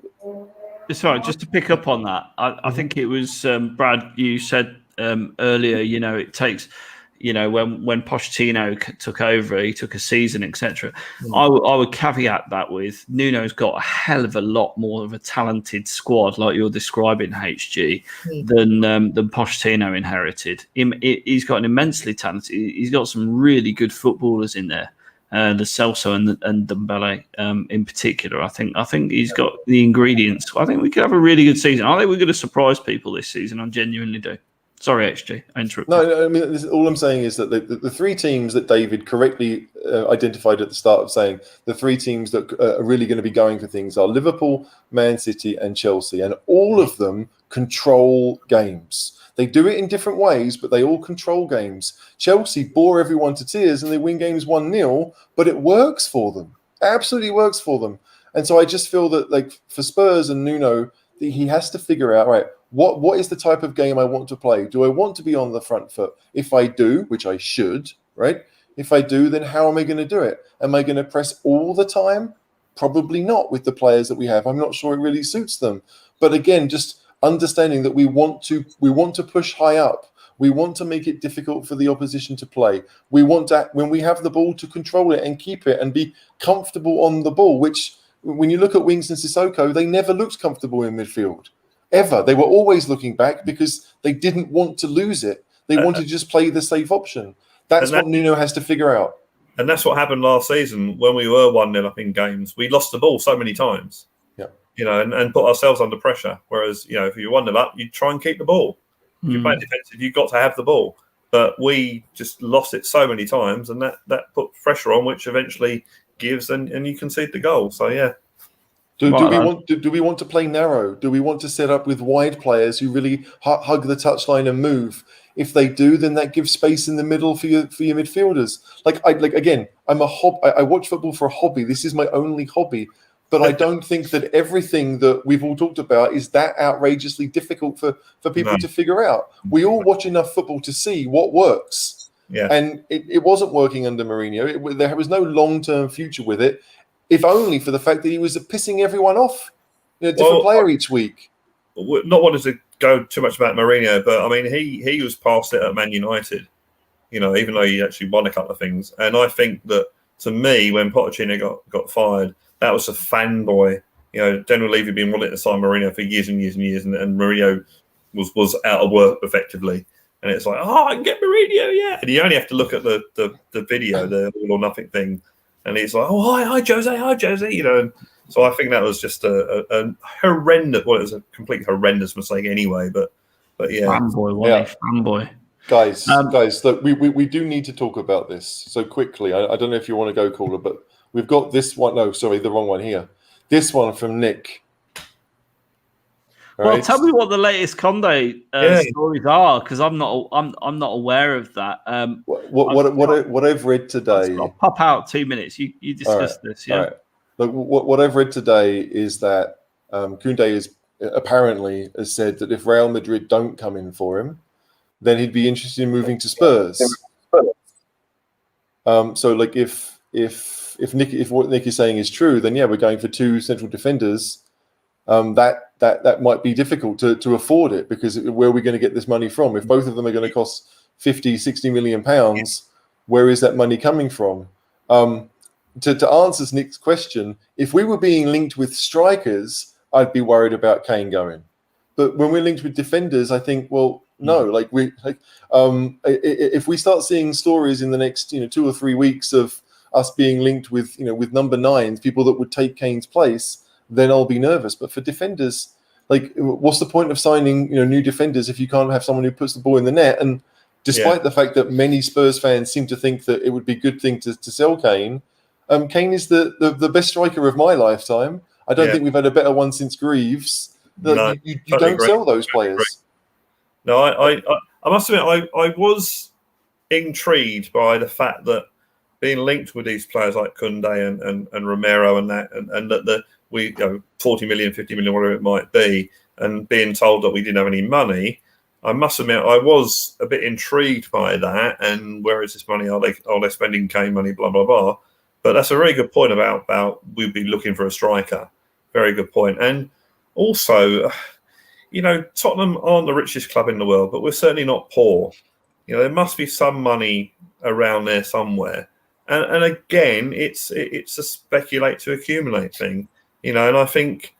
just to pick up on that, I think it was Brad. You said earlier, it takes, when Pochettino took over, he took a season, etc. I would caveat that with Nuno's got a hell of a lot more of a talented squad, like you're describing, HG, than Pochettino inherited. He's got an immensely talented. He's got some really good footballers in there. The Celso and Dembele in particular. I think he's got the ingredients. I think we could have a really good season. I think we're going to surprise people this season. I genuinely do. Sorry, HG, I interrupted. No, I mean, all I'm saying is that the three teams that David correctly identified at the start of saying, the three teams that are really going to be going for things are Liverpool, Man City and Chelsea. And all of them control games. They do it in different ways, but they all control games. Chelsea bore everyone to tears and they win games 1-0, but it works for them. Absolutely works for them. And so I just feel that, like, for Spurs and Nuno, he has to figure out, right, what is the type of game I want to play? Do I want to be on the front foot? If I do, which I should, right? If I do, then how am I going to do it? Am I going to press all the time? Probably not with the players that we have. I'm not sure it really suits them. But again, just understanding that we want to push high up. We want to make it difficult for the opposition to play. We want to, when we have the ball, to control it and keep it and be comfortable on the ball, which when you look at Wings and Sissoko, they never looked comfortable in midfield. Ever. They were always looking back because they didn't want to lose it. They wanted to just play the safe option. That's what Nuno has to figure out. And that's what happened last season when we were 1-0 up in games. We lost the ball so many times. Yeah. And put ourselves under pressure. Whereas, if you're 1-0 up, you try and keep the ball. If you're playing defensive, you've got to have the ball. But we just lost it so many times, and that put pressure on, which eventually gives and you concede the goal. So yeah. Do we want to play narrow? Do we want to set up with wide players who really hug the touchline and move? If they do, then that gives space in the middle for your midfielders. I watch football for a hobby. This is my only hobby. But I don't think that everything that we've all talked about is that outrageously difficult for people to figure out. We all watch enough football to see what works. Yeah. And it wasn't working under Mourinho. There was no long-term future with it, if only for the fact that he was pissing everyone off. Different player each week. Not wanting to go too much about Mourinho, but I mean, he was past it at Man United, even though he actually won a couple of things. And I think that, to me, when Pochettino got fired, that was a fanboy. Daniel Levy had been wanting to sign Mourinho for years and years and years, and Mourinho was out of work effectively. And it's like, I can get Mourinho, yeah. And you only have to look at the video, the all or nothing thing, and he's like, hi Jose, And so I think that was just a horrendous. Well, it was a complete horrendous mistake anyway. But yeah, fanboy. Guys, look, we do need to talk about this. So quickly, I don't know if you want to go, caller, but we've got this one. No, sorry, the wrong one here. This one from Nick. Well, tell me what the latest Conde stories are, because I'm not aware of that. What I've read today. I'll pop out 2 minutes. You discuss this, yeah. All right. Look, what I've read today is that Koundé apparently has said that if Real Madrid don't come in for him, then he'd be interested in moving to Spurs. So, like, if what Nick is saying is true, then yeah, we're going for two central defenders. That might be difficult to afford it, because where are we going to get this money from? If both of them are going to cost 50, 60 million pounds, where is that money coming from? To answer Nick's question, if we were being linked with strikers, I'd be worried about Kane going. But when we're linked with defenders, I think, well, no. If we start seeing stories in the next 2 or 3 weeks of us being linked with with number 9s, people that would take Kane's place, then I'll be nervous. But for defenders, what's the point of signing new defenders if you can't have someone who puts the ball in the net? And despite the fact that many Spurs fans seem to think that it would be a good thing to sell Kane, Kane is the best striker of my lifetime. I don't think we've had a better one since Greaves. No, you don't sell those players. No, I must admit, I was intrigued by the fact that being linked with these players like Koundé and Romero and that we 40 million, 50 million, whatever it might be, and being told that we didn't have any money, I must admit I was a bit intrigued by that. And where is this money? Are they spending Kane money? Blah blah blah. But that's a very good point about we'd be looking for a striker. Very good point. And also, Tottenham aren't the richest club in the world, but we're certainly not poor. There must be some money around there somewhere. And again, it's a speculate to accumulate thing. And I think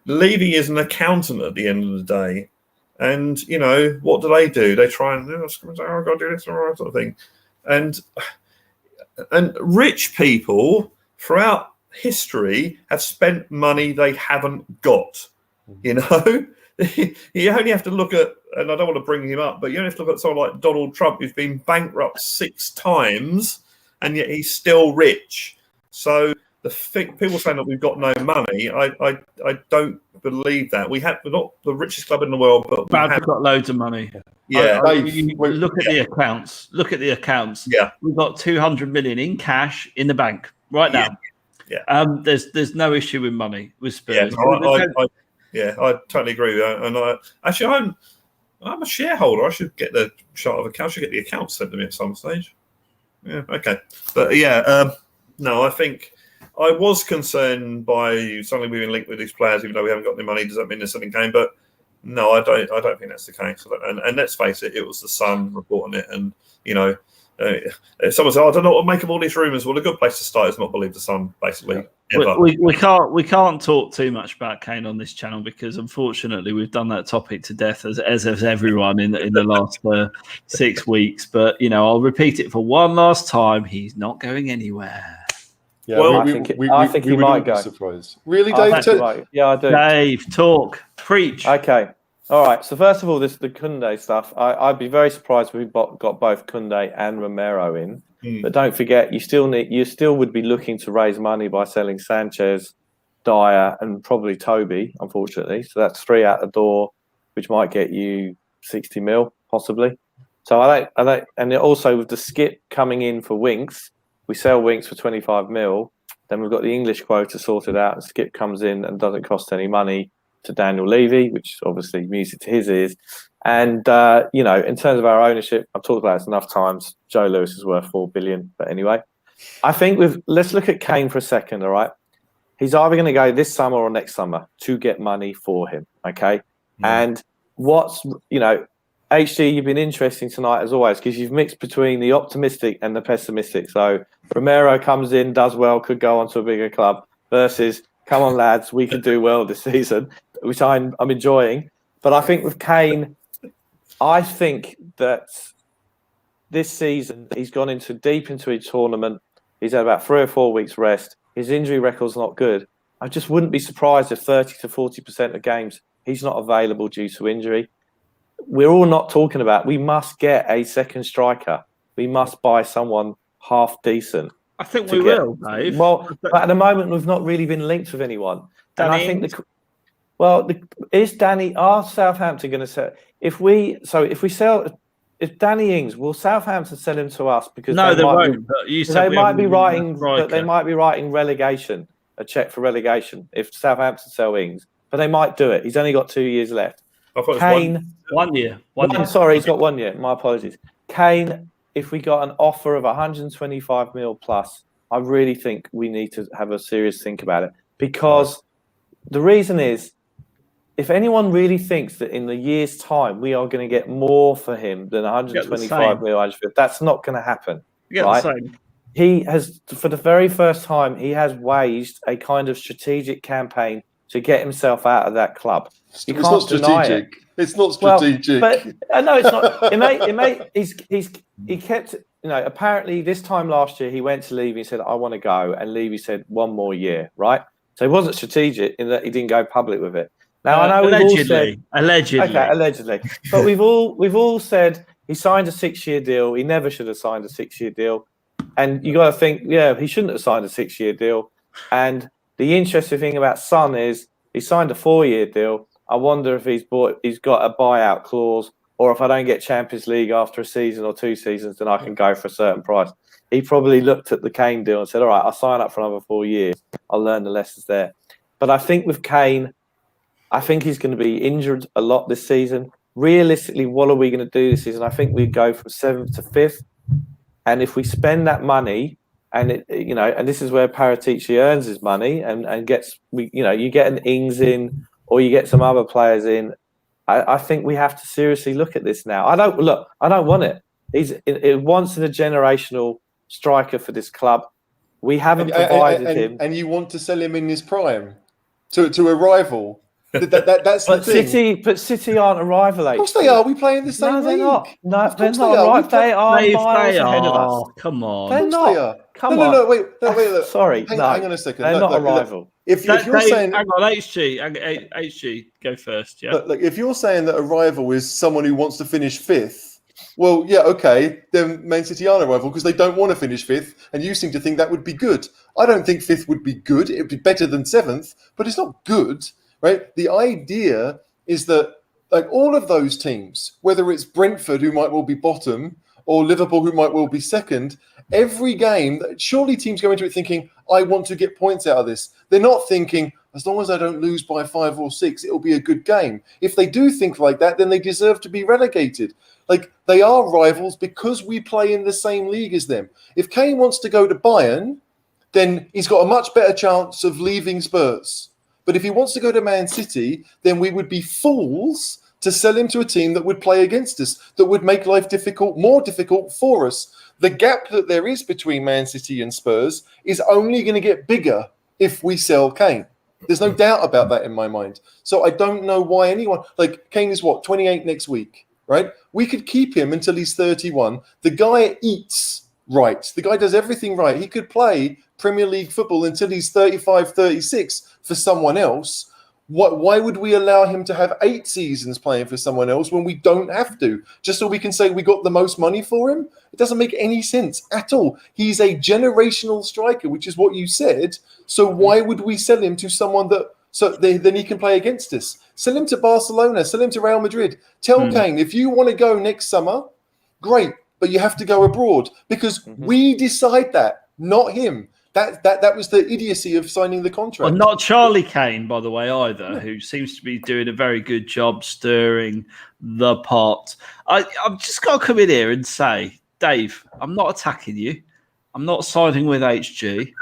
Levy is an accountant at the end of the day. And, what do? They try and, I've got to do this or that sort of thing. And rich people throughout history have spent money they haven't got. You only have to look at, and I don't want to bring him up, but you only have to look at someone like Donald Trump, who's been bankrupt 6 times, and yet he's still rich. So people saying that we've got no money, I don't believe that. We're not the richest club in the world, but we've got loads of money. Yeah. Look at the accounts. Look at the accounts. Yeah. We've got 200 million in cash in the bank right now. Yeah. There's no issue with money with Spurs. Yeah, I totally agree with that. And I'm a shareholder. I should get the chart of account. I should get the account sent to me at some stage. Yeah, okay. But no, I think I was concerned by suddenly we've been linked with these players, even though we haven't got any money. Does that mean there's something came? But no, I don't think that's the case. And let's face it, it was the Sun reporting it, and someone said, I don't know what to make of all these rumours. Well, a good place to start is not believe the Sun, basically. We can't talk too much about Kane on this channel because unfortunately we've done that topic to death as has everyone in the last 6 weeks. But I'll repeat it for one last time: he's not going anywhere. Yeah, well, I think he might go. Surprised. Really, Dave? Yeah, I do. Dave, talk, preach. Okay. All right. So first of all, the Koundé stuff. I'd be very surprised if we got both Koundé and Romero in. But don't forget, you still would be looking to raise money by selling Sanchez, Dyer, and probably Toby. Unfortunately, so that's 3 out the door, which might get you 60 mil possibly. So I don't. And also with the Skipp coming in for Winks, we sell Winks for 25 mil. Then we've got the English quota sorted out, and Skipp comes in and doesn't cost any money to Daniel Levy, which obviously music to his ears. And, in terms of our ownership, I've talked about this enough times. Joe Lewis is worth 4 billion. But anyway, I think let's look at Kane for a second, all right? He's either going to go this summer or next summer to get money for him, okay? And HD, you've been interesting tonight as always because you've mixed between the optimistic and the pessimistic. So Romero comes in, does well, could go on to a bigger club versus, come on, lads, we can do well this season, which I'm enjoying. But I think with Kane, I think that this season he's gone deep into a tournament. He's had about 3 or 4 weeks rest. His injury record's not good. I just wouldn't be surprised if 30 to 40% of games he's not available due to injury. We're all not talking about we must get a second striker. We must buy someone half decent. I think we will, Dave. Well, but at the moment we've not really been linked with anyone. And I think is Danny? Are Southampton going to sell? If Danny Ings, will Southampton sell him to us? Because they won't. They might be writing relegation, a check for relegation if Southampton sell Ings, but they might do it. He's only got 2 years left. Kane, 1 year. Sorry, he's got 1 year. My apologies. Kane, if we got an offer of 125 mil plus, I really think we need to have a serious think about it because the reason is, if anyone really thinks that in the year's time we are going to get more for him than 125 mil, that's not going to happen. Right? He has, for the very first time, he has waged a kind of strategic campaign to get himself out of that club. It's not strategic. It's not strategic. But no, it's not. He kept. Apparently this time last year he went to Levy and said, "I want to go," and Levy said, "1 more year." Right. So he wasn't strategic in that he didn't go public with it. Now I know allegedly. Okay, allegedly. But we've all said he signed a 6-year deal. He never should have signed a 6-year deal. And you got to think, he shouldn't have signed a 6-year deal. And the interesting thing about Son is he signed a 4-year deal. I wonder if he's got a buyout clause, or if I don't get Champions League after a season or 2 seasons, then I can go for a certain price. he probably looked at the Kane deal and said, all right, I'll sign up for another 4 years. I'll learn the lessons there. But I think with Kane, I think he's going to be injured a lot this season. Realistically, what are we going to do this season? I think we go from 7th to 5th. And if we spend that money, and and this is where Paratici earns his money and gets, you get an Ings in, or you get some other players in. I think we have to seriously look at this now. I don't want it. He's once in a generational striker for this club. We haven't provided him, and you want to sell him in his prime to a rival. That's the thing. City aren't a rival. Of course they are. We play in the same league. They're not. No, they're not. They are. They are miles ahead of us. Come on. They're not. They are. Come on. No, wait. Look. Sorry. Hang on a second. They're not a rival. If you're saying, hang on, HG, go first. Yeah. Look, if you're saying that a rival is someone who wants to finish 5th, well, yeah, okay, then Man City aren't a rival because they don't want to finish 5th, and you seem to think that would be good. I don't think 5th would be good. It would be better than 7th, but it's not good, right? The idea is that like all of those teams, whether it's Brentford, who might well be bottom, or Liverpool, who might well be second, every game, surely teams go into it thinking, I want to get points out of this. They're not thinking, as long as I don't lose by 5 or 6, it'll be a good game. If they do think like that, then they deserve to be relegated. Like, they are rivals because we play in the same league as them. If Kane wants to go to Bayern, then he's got a much better chance of leaving Spurs. But if he wants to go to Man City, then we would be fools to sell him to a team that would play against us, that would make life more difficult for us. The gap that there is between Man City and Spurs is only going to get bigger if we sell Kane. There's no doubt about that in my mind. So I don't know why anyone... Like, Kane is 28 next week, right? We could keep him until he's 31. The guy eats right. The guy does everything right. He could play Premier League football until he's 35, 36 for someone else. Why would we allow him to have 8 seasons playing for someone else when we don't have to? Just so we can say we got the most money for him? It doesn't make any sense at all. He's a generational striker, which is what you said. So why would we sell him to someone then he can play against us? Sell him to Barcelona, sell him to Real Madrid. Tell Kane, if you want to go next summer, great, but you have to go abroad because we decide that, not him. That was the idiocy of signing the contract. Well, not Charlie Kane, by the way, either, who seems to be doing a very good job stirring the pot. I've just got to come in here and say, Dave, I'm not attacking you. I'm not siding with HG,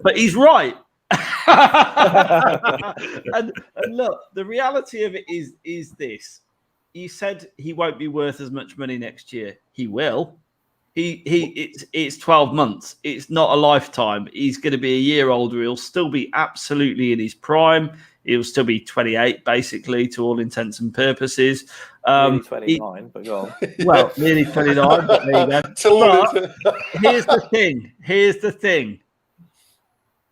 but he's right. and look, the reality of it is this. You said he won't be worth as much money next year. He will. It's 12 months. It's not a lifetime. He's going to be a year older. He'll still be absolutely in his prime. He'll still be 28, basically, to all intents and purposes. Nearly 29, but go on. Well, nearly 29, but there you go. But here's the thing.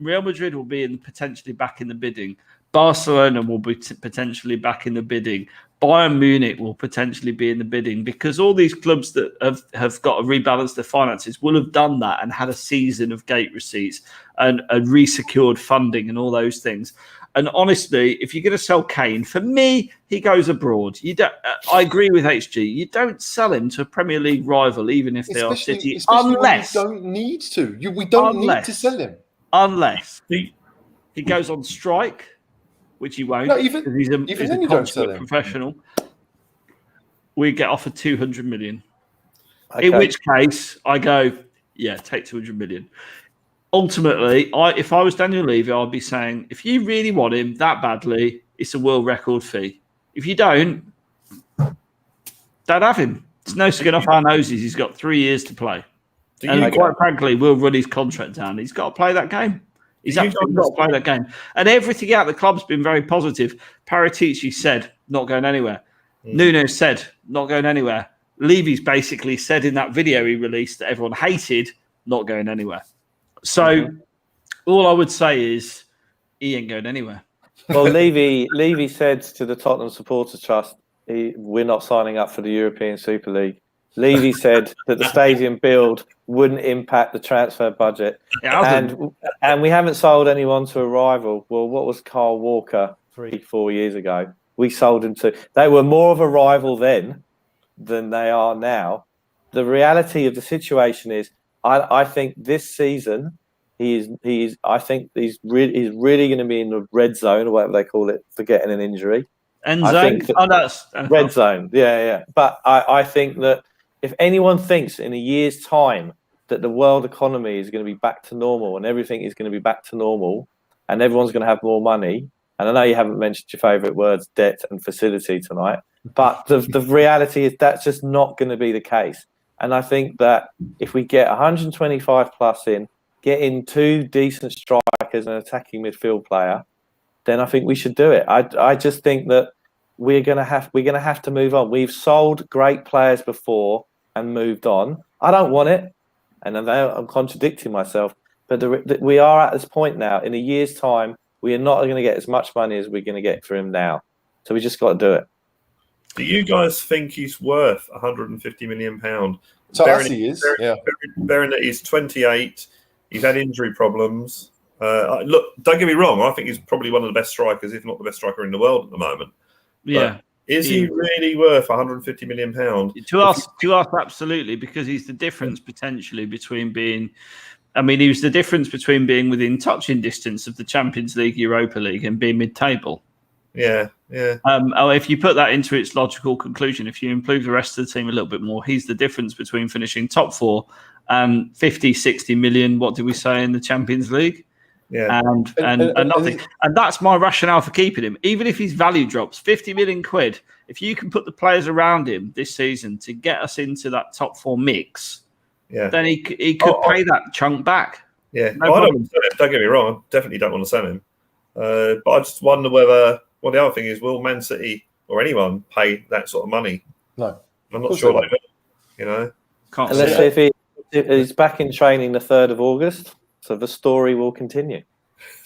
Real Madrid will be potentially back in the bidding. Barcelona will be potentially back in the bidding. Bayern Munich will potentially be in the bidding because all these clubs that have got to rebalance their finances will have done that and had a season of gate receipts and resecured funding and all those things. And honestly, if you're going to sell Kane, for me, he goes abroad. You don't. I agree with HG. You don't sell him to a Premier League rival, even if they are City, unless we don't need to. We don't need to sell him unless he goes on strike. Which he won't. No, he's a consummate professional. We get offered 200 million. Okay. In which case, I go, yeah, take 200 million. Ultimately, if I was Daniel Levy, I'd be saying, if you really want him that badly, it's a world record fee. If you don't have him. It's no skin off our noses. He's got 3 years to play. Quite frankly, we'll run his contract down. He's got to play that game. He's absolutely got to play that game. And everything out the club's been very positive. Paratici said, not going anywhere. Nuno said, not going anywhere. Levy's basically said in that video he released that everyone hated, not going anywhere. So all I would say is he ain't going anywhere. Well, Levy said to the Tottenham Supporters Trust, we're not signing up for the European Super League. Levy said that the stadium build wouldn't impact the transfer budget. And we haven't sold anyone to a rival. Well, what was Kyle Walker 3-4 years ago? We sold him to... They were more of a rival then than they are now. The reality of the situation is I think this season I think he's really going to be in the red zone or whatever they call it for getting an injury. End zone? That's red zone. Yeah. But I think that if anyone thinks in a year's time that the world economy is going to be back to normal and everything is going to be back to normal and everyone's going to have more money, and I know you haven't mentioned your favourite words, debt and facility tonight, but the reality is that's just not going to be the case. And I think that if we get 125 plus in, get in 2 decent strikers and an attacking midfield player, then I think we should do it. I just think that we're gonna have to move on. We've sold great players before and moved on. I don't want it, and I know I'm contradicting myself, but we are at this point now. In a year's time, we are not going to get as much money as we're going to get for him now. So we just got to do it. Do you guys think he's worth £150 million? To us, he is. Bearing that he's 28, he's had injury problems. Look, don't get me wrong. I think he's probably one of the best strikers, if not the best striker in the world at the moment. Yeah. Is he really worth £150 million? To us, absolutely, because he's the difference potentially between being. I mean, he was the difference between being within touching distance of the Champions League, Europa League, and being mid-table. Yeah. If you put that into its logical conclusion, if you improve the rest of the team a little bit more, he's the difference between finishing top 4 and 50, 60 million. What did we say in the Champions League? Yeah, and nothing. And that's my rationale for keeping him. Even if his value drops, 50 million quid, if you can put the players around him this season to get us into that top 4 mix, then he could pay that chunk back. Yeah, I don't want to sell him. Don't get me wrong, I definitely don't want to sell him. But I just wonder whether. Well, the other thing is, will Man City or anyone pay that sort of money? No, I'm not sure they will. You know, unless if he's back in training the 3rd of August. So the story will continue.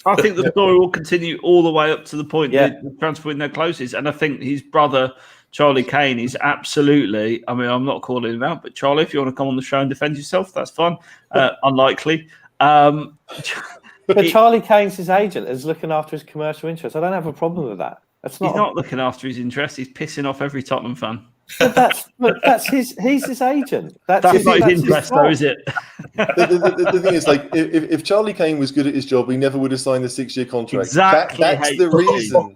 I think the story will continue all the way up to the point that the transfer window closes. And I think his brother, Charlie Kane, is absolutely, I mean, I'm not calling him out, but Charlie, if you want to come on the show and defend yourself, that's fine. Unlikely. But Charlie Kane's his agent, is looking after his commercial interests. I don't have a problem with that. He's not looking after his interests. He's pissing off every Tottenham fan. But he's his agent. That's not his interest, though, is it? The thing is, like, if Charlie Kane was good at his job, he never would have signed the 6-year contract. Exactly. That's the reason.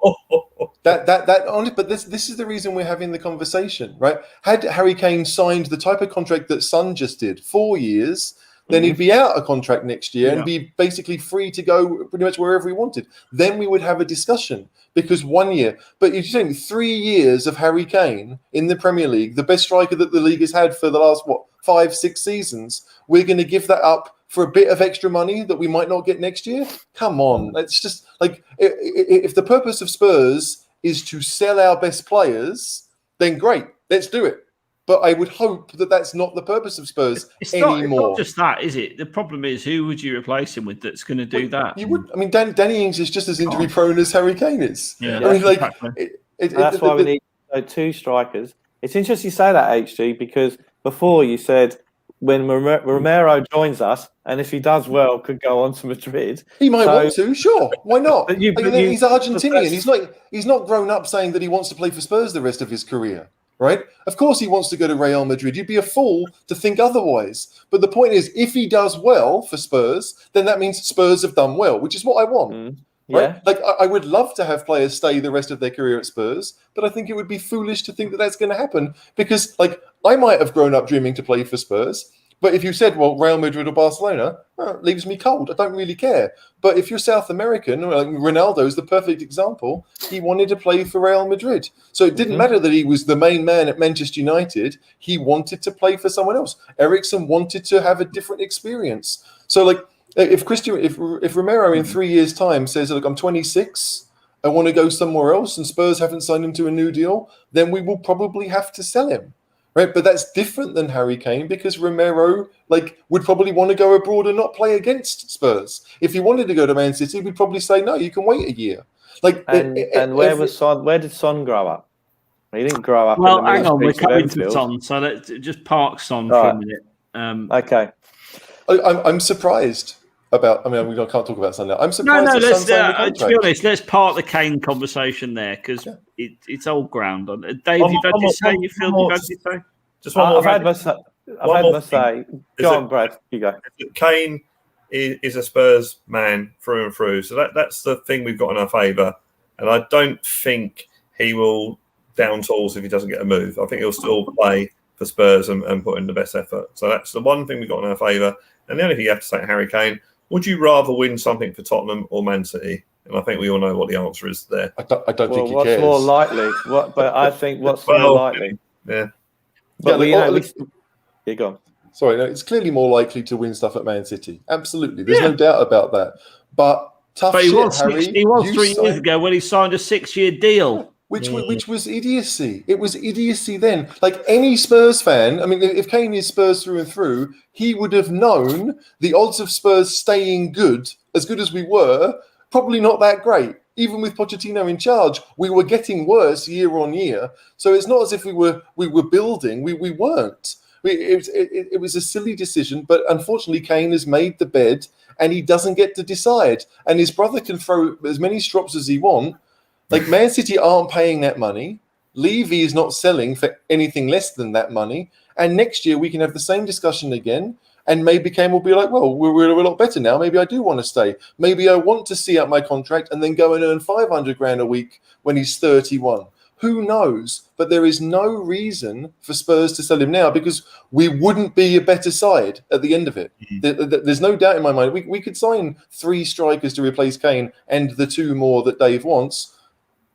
But this is the reason we're having the conversation, right? Had Harry Kane signed the type of contract that Son just did, 4 years, then he'd be out of contract next year and be basically free to go pretty much wherever he wanted. Then we would have a discussion, because 1 year. But you're saying 3 years of Harry Kane in the Premier League, the best striker that the league has had for the last, 5-6 seasons, we're going to give that up for a bit of extra money that we might not get next year? Come on. It's just like, if the purpose of Spurs is to sell our best players, then great, let's do it. But I would hope that that's not the purpose of Spurs anymore. It's not just that, is it? The problem is, who would you replace him with that's going to do that? You would. I mean, Danny Ings is just as injury prone as Harry Kane is. Yeah, I mean, like, that's why we need 2 strikers. It's interesting you say that, HG, because before you said when Romero joins us, and if he does well, could go on to Madrid. He might want to, sure. Why not? He's Argentinian. He's not grown up saying that he wants to play for Spurs the rest of his career. Right? Of course he wants to go to Real Madrid. You'd be a fool to think otherwise. But the point is, if he does well for Spurs, then that means Spurs have done well, which is what I want. Right? Like, I would love to have players stay the rest of their career at Spurs, but I think it would be foolish to think that that's going to happen, because, like, I might have grown up dreaming to play for Spurs, but if you said, well, Real Madrid or Barcelona, it leaves me cold. I don't really care. But if you're South American, like Ronaldo is the perfect example, he wanted to play for Real Madrid. So it didn't matter that he was the main man at Manchester United. He wanted to play for someone else. Eriksen wanted to have a different experience. So, like, if Romero in 3 years' time says, look, I'm 26, I want to go somewhere else, and Spurs haven't signed him to a new deal, then we will probably have to sell him. Right, but that's different than Harry Kane, because Romero would probably want to go abroad and not play against Spurs. If he wanted to go to Man City, we'd probably say no. You can wait a year. Where did Son grow up? He didn't grow up. Well, hang on, we're coming to Son, so let's just park Son for a minute. Okay. I'm surprised about. I mean, we can't talk about Son now. I'm surprised. No, let's. To be honest, let's park the Kane conversation there, because it's old ground. Dave, you've had to say you feel. Just one more. I've had my say. Go on, Brad. You go. Kane is a Spurs man through and through. So that's the thing we've got in our favour. And I don't think he will down tools if he doesn't get a move. I think he'll still play for Spurs and put in the best effort. So that's the one thing we've got in our favour. And the only thing you have to say, Harry Kane, would you rather win something for Tottenham or Man City? And I think we all know what the answer is there. I don't think he what's cares. more likely? But I think what's more likely? Yeah. But you're gone. Sorry, no, it's clearly more likely to win stuff at Man City. Absolutely. There's no doubt about that. But he shit, was, Harry. He was 3 years ago when he signed a 6-year deal. Which was idiocy. It was idiocy then. Like any Spurs fan, I mean, if Kane is Spurs through and through, he would have known the odds of Spurs staying good as we were, probably not that great. Even with Pochettino in charge, we were getting worse year on year. So it's not as if we were building. We weren't. It was a silly decision, but unfortunately, Kane has made the bed and he doesn't get to decide. And his brother can throw as many strops as he wants. Like Man City aren't paying that money. Levy is not selling for anything less than that money. And next year we can have the same discussion again. And maybe Kane will be like, well, we're a lot better now. Maybe I do want to stay. Maybe I want to see out my contract and then go and earn 500 grand a week when he's 31. Who knows? But there is no reason for Spurs to sell him now because we wouldn't be a better side at the end of it. There's no doubt in my mind. We could sign 3 strikers to replace Kane and the 2 more that Dave wants.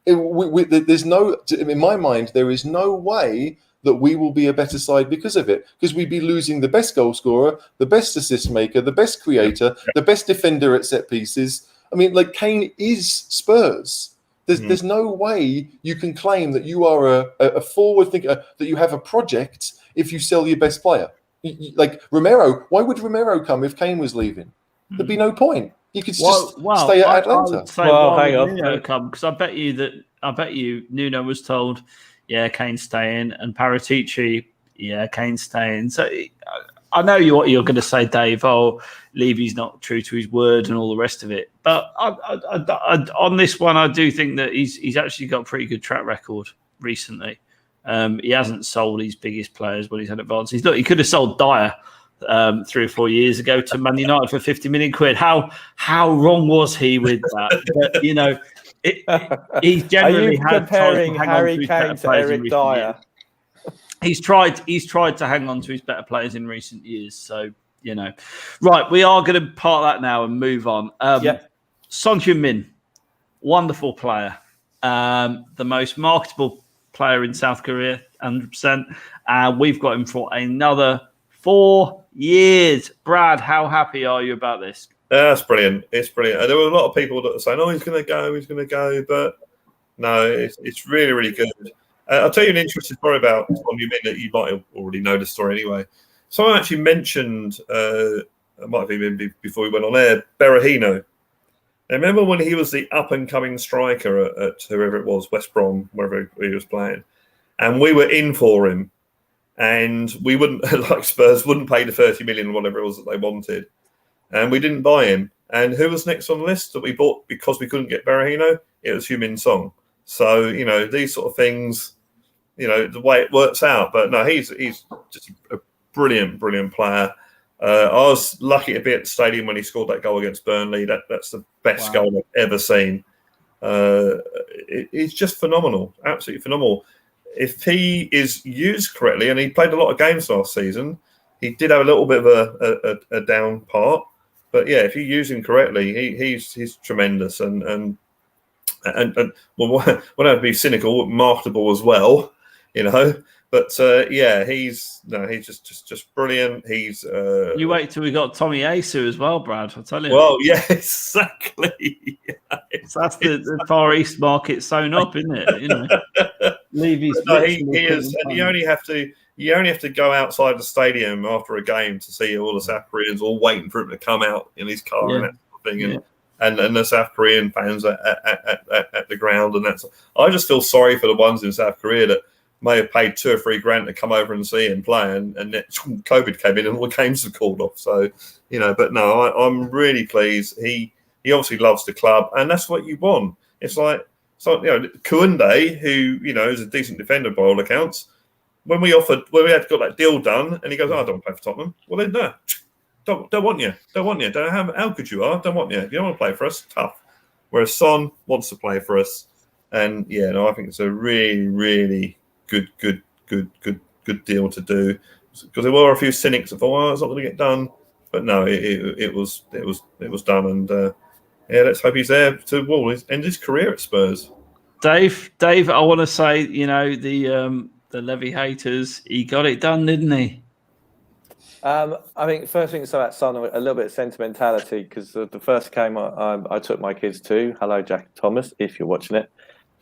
There's no, in my mind, there is no way that we will be a better side because of it. Because we'd be losing the best goal scorer, the best assist maker, the best creator, the best defender at set pieces. I mean, like Kane is Spurs. There's no way you can claim that you are a forward thinker, that you have a project if you sell your best player. Like Romero, why would Romero come if Kane was leaving? There'd be no point. You could just stay at Atlanta. Hang on. Nuno come because I bet you Nuno was told, yeah, Kane's staying, and Paratici, yeah, Kane's staying. So I know what you're going to say, Dave. Oh, Levy's not true to his word and all the rest of it. But on this one, I do think that he's actually got a pretty good track record recently. He hasn't sold his biggest players when he's had advances. Look, he could have sold Dyer 3 or 4 years ago to Man United for 50 million quid. How wrong was he with that? But, you know, he's generally comparing Harry Kane to Eric Dyer. He's tried to hang on to his better players in recent years. So, you know. Right, we are going to part that now and move on. Son Heung-min, wonderful player. The most marketable player in South Korea, 100%. We've got him for another 4 years. Brad, how happy are you about this? That's brilliant. It's brilliant. There were a lot of people that were saying, oh, he's going to go. But no, it's really, really good. I'll tell you an interesting story about Son Heung-min that you might have already know the story anyway. Someone actually mentioned, it might have been before we went on air, Berahino. I remember when he was the up-and-coming striker at whoever it was, West Brom, wherever he was playing, and we were in for him, and we wouldn't, like Spurs, wouldn't pay the 30 million or whatever it was that they wanted, and we didn't buy him. And who was next on the list that we bought because we couldn't get Berahino? It was Heung-min Son. So, you know, these sort of things, you know, the way it works out. But no, he's just a brilliant, brilliant player. I was lucky to be at the stadium when he scored that goal against Burnley. That's the best goal I've ever seen. It's just phenomenal, absolutely phenomenal. If he is used correctly, and he played a lot of games last season, he did have a little bit of a down part. But yeah, if you use him correctly, he's tremendous and well, I don't be cynical, marketable as well, you know. But yeah, he's just brilliant. He's you wait till we got Tommy Asu as well, Brad. I'll tell you. Well, yeah, exactly. That's the Far East market sewn up, isn't it? You know, Levy's. No, he is, and you only have to go outside the stadium after a game to see all the South Koreans all waiting for him to come out in his car and that sort of thing, and the South Korean fans at the ground, and that's. I just feel sorry for the ones in South Korea that may have paid 2 or 3 grand to come over and see him play, and then COVID came in and all the games were called off. So, you know, but no, I'm really pleased. He obviously loves the club, and that's what you want. It's like, so you know, Kounde, who, you know, is a decent defender by all accounts, when we had got that deal done, and he goes, "Oh, I don't want to play for Tottenham." Well, then no, don't want you. Don't want you. Don't know how good you are. Don't want you. If you don't want to play for us, tough. Whereas Son wants to play for us, and I think it's a really, really good deal to do, because there were a few cynics that thought, it's not going to get done, but no, it was done, and let's hope he's there to end his career at Spurs. Dave, I want to say, the Levy haters, he got it done, didn't he? I think first thing to say about Son, a little bit of sentimentality, because the first game I took my kids to, hello Jack Thomas, if you're watching it.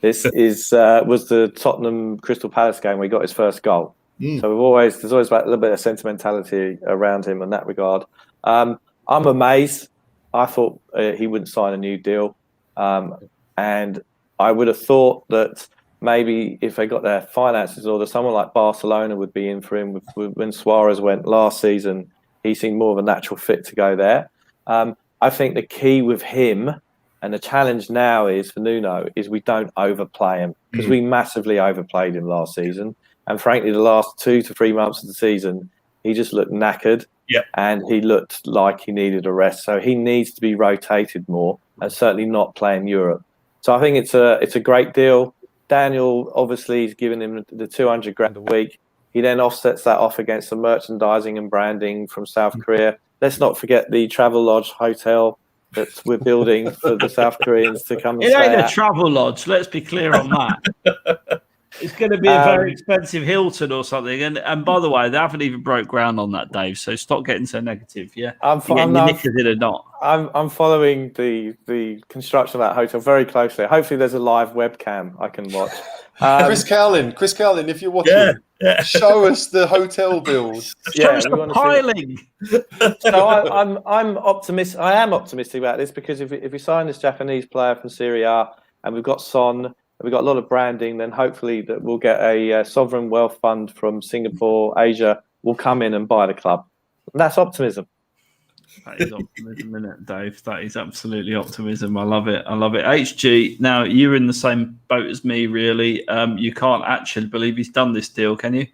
This was the Tottenham Crystal Palace game where he got his first goal. So there's always a little bit of sentimentality around him in that regard. I'm amazed. I thought he wouldn't sign a new deal, and I would have thought that maybe if they got their finances in order, someone like Barcelona would be in for him. When Suarez went last season, he seemed more of a natural fit to go there. I think the key with him, and the challenge now is for Nuno, is we don't overplay him, because we massively overplayed him last season. And frankly, the last 2 to 3 months of the season, he just looked knackered, and he looked like he needed a rest. So he needs to be rotated more, and certainly not play in Europe. So I think it's a great deal. Daniel obviously is giving him the 200 grand a week. He then offsets that off against the merchandising and branding from South Korea. Let's not forget the Travel Lodge hotel that we're building for the South Koreans to come and stay It ain't at. a Travel Lodge, let's be clear on that. It's going to be a very expensive Hilton or something. And by the way, they haven't even broke ground on that, Dave. So stop getting so negative. Yeah, I'm knickers in or not. I'm following the construction of that hotel very closely. Hopefully, there's a live webcam I can watch. Chris Cowlin, if you're watching, show us the hotel build. Show us the piling. So I'm optimistic. I am optimistic about this, because if we sign this Japanese player from Serie A, and we've got Son, we've got a lot of branding, then hopefully that we'll get a sovereign wealth fund from Singapore, Asia, will come in and buy the club. And that's optimism. That is optimism, isn't it, Dave? That is absolutely optimism. I love it. HG, now you're in the same boat as me, really. You can't actually believe he's done this deal, can you?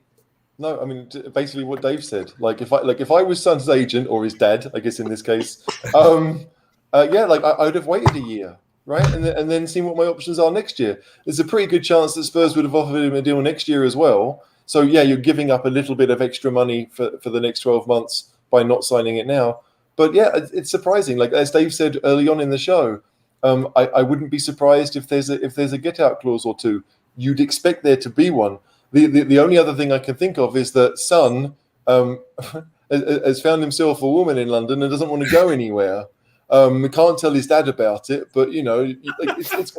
No, I mean, basically what Dave said. If I was Son's agent, or his dad, I guess in this case, I would have waited a year. Right, and then seeing what my options are next year. There's a pretty good chance that Spurs would have offered him a deal next year as well. So you're giving up a little bit of extra money for the next 12 months by not signing it now. But it's surprising. Like as Dave said early on in the show, I wouldn't be surprised if there's a get out clause or two. You'd expect there to be one. The only other thing I can think of is that Son has found himself a woman in London and doesn't want to go anywhere. We can't tell his dad about it, but it's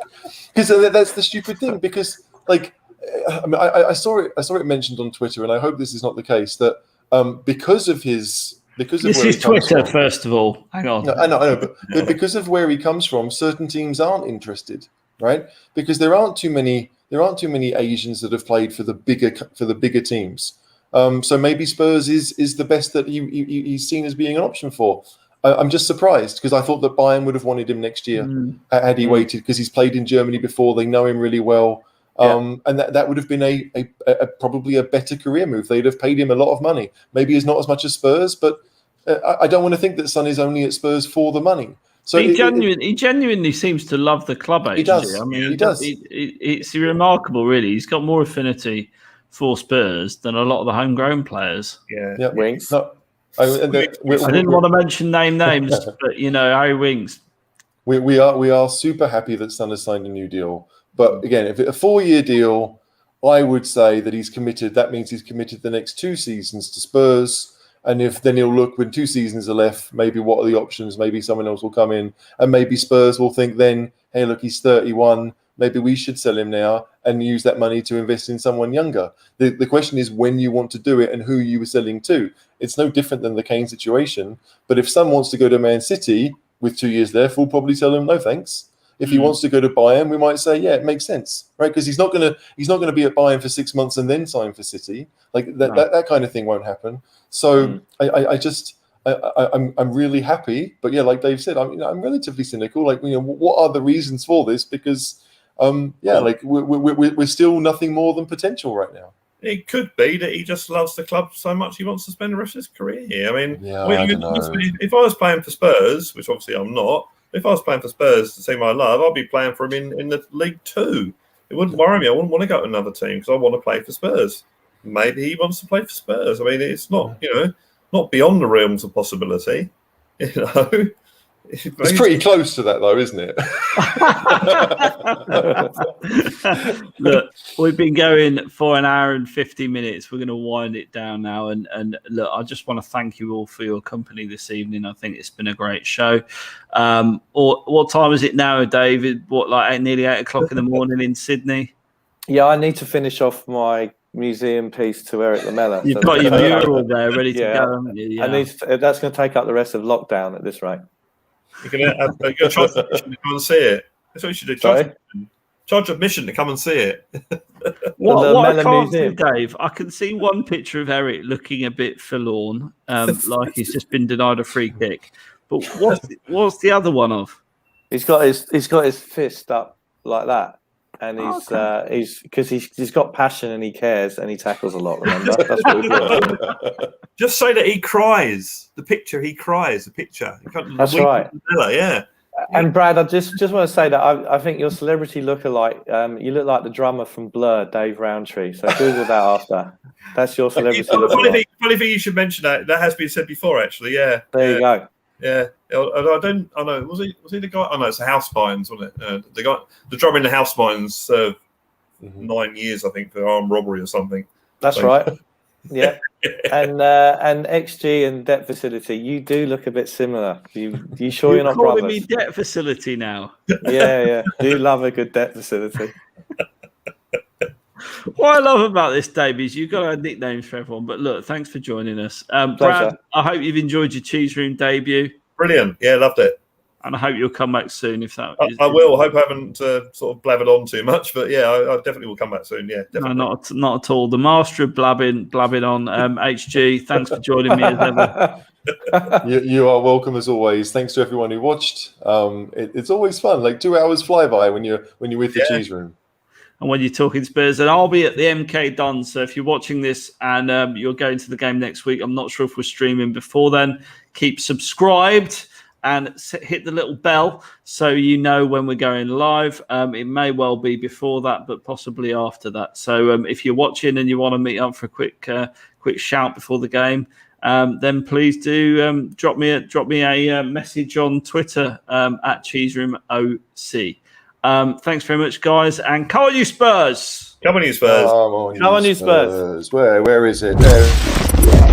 because that's the stupid thing. Because I saw it mentioned on Twitter, and I hope this is not the case, that because of this is Twitter, first of all. Hang on, no, I know, but because of where he comes from, certain teams aren't interested, right? Because there aren't too many Asians that have played for the bigger teams. So maybe Spurs is the best that he's seen as being an option for. I'm just surprised, because I thought that Bayern would have wanted him next year had he waited, because he's played in Germany before. They know him really well. And that would have been a probably a better career move. They'd have paid him a lot of money. Maybe it's not as much as Spurs, but I don't want to think that Son is only at Spurs for the money. So he genuinely seems to love the club. He does. I mean, he does. It's remarkable, really. He's got more affinity for Spurs than a lot of the homegrown players. Yeah. Winks. No, I didn't want to mention names, but Harry Winks. We are super happy that Son has signed a new deal. But again, if it's a 4-year deal, I would say that he's committed. That means he's committed the next 2 seasons to Spurs. And then he'll look when 2 seasons are left, maybe what are the options? Maybe someone else will come in, and maybe Spurs will think then, hey, look, he's 31. Maybe we should sell him now and use that money to invest in someone younger. The question is when you want to do it and who you were selling to. It's no different than the Kane situation. But if someone wants to go to Man City with 2 years left, we'll probably tell him no thanks. If he wants to go to Bayern, we might say, yeah, it makes sense, right? Because he's not going to be at Bayern for 6 months and then sign for City. Like that kind of thing won't happen. So I'm really happy. But yeah, like Dave said, I'm relatively cynical. Like, what are the reasons for this? Because we're still nothing more than potential right now. It could be that he just loves the club so much he wants to spend the rest of his career here. I mean, I don't know. If I was playing for Spurs, which obviously I'm not, if I was playing for Spurs, the team I love, I'd be playing for him in the League Two. It wouldn't worry me. I wouldn't want to go to another team because I want to play for Spurs. Maybe he wants to play for Spurs. I mean, it's not, not beyond the realms of possibility. It's pretty close to that, though, isn't it? Look, we've been going for an hour and 50 minutes. We're going to wind it down now. And look, I just want to thank you all for your company this evening. I think it's been a great show. What time is it now, David? Nearly 8 o'clock in the morning in Sydney? Yeah, I need to finish off my museum piece to Erik Lamela. You've got your mural there ready to go. Yeah. That's going to take up the rest of lockdown at this rate. You're going to charge admission to come and see it. That's what you should do. Charge admission to come and see it. What I can't see, Dave, I can see one picture of Erik looking a bit forlorn, like he's just been denied a free kick. But what's the other one of? He's got his fist up like that. And he's got passion and he cares and he tackles a lot. Remember, that's what he's doing. Just say that he cries. The picture, he cries. The picture. That's right. Yeah. And Brad, I just want to say that I think your celebrity lookalike. You look like the drummer from Blur, Dave Rowntree. So Google that after. That's your celebrity lookalike. Funny thing you should mention that. That has been said before, actually. Yeah. There you go. Yeah, I don't. I know. Was he the guy? Oh no, it's the House Mines, wasn't it? The drummer in the House Mines served 9 years, I think, for armed robbery or something. That's right. Yeah, and XG and Debt Facility, you do look a bit similar. You sure you're not calling brothers? me Debt Facility now? Yeah. You love a good debt facility. What I love about this, Dave, is you've got our nicknames for everyone. But look, thanks for joining us. Brad, I hope you've enjoyed your Cheese Room debut. Brilliant. Yeah, loved it. And I hope you'll come back soon. If that I will. I hope I haven't sort of blathered on too much. But yeah, I definitely will come back soon. Yeah, definitely. No, not at all. The master of blabbing on. HG, thanks for joining me as ever. You are welcome as always. Thanks to everyone who watched. It's always fun. Like 2 hours fly by when you're with the Cheese Room. And when you're talking Spurs, and I'll be at the MK Dons. So if you're watching this and you're going to the game next week, I'm not sure if we're streaming before then. Keep subscribed and hit the little bell so you know when we're going live. It may well be before that, but possibly after that. So if you're watching and you want to meet up for a quick shout before the game, then please do drop me a message on Twitter at CheeseRoomOC. Thanks very much, guys, and come on, you Spurs! Come on, you Spurs! Come on, you Spurs! Where is it? There.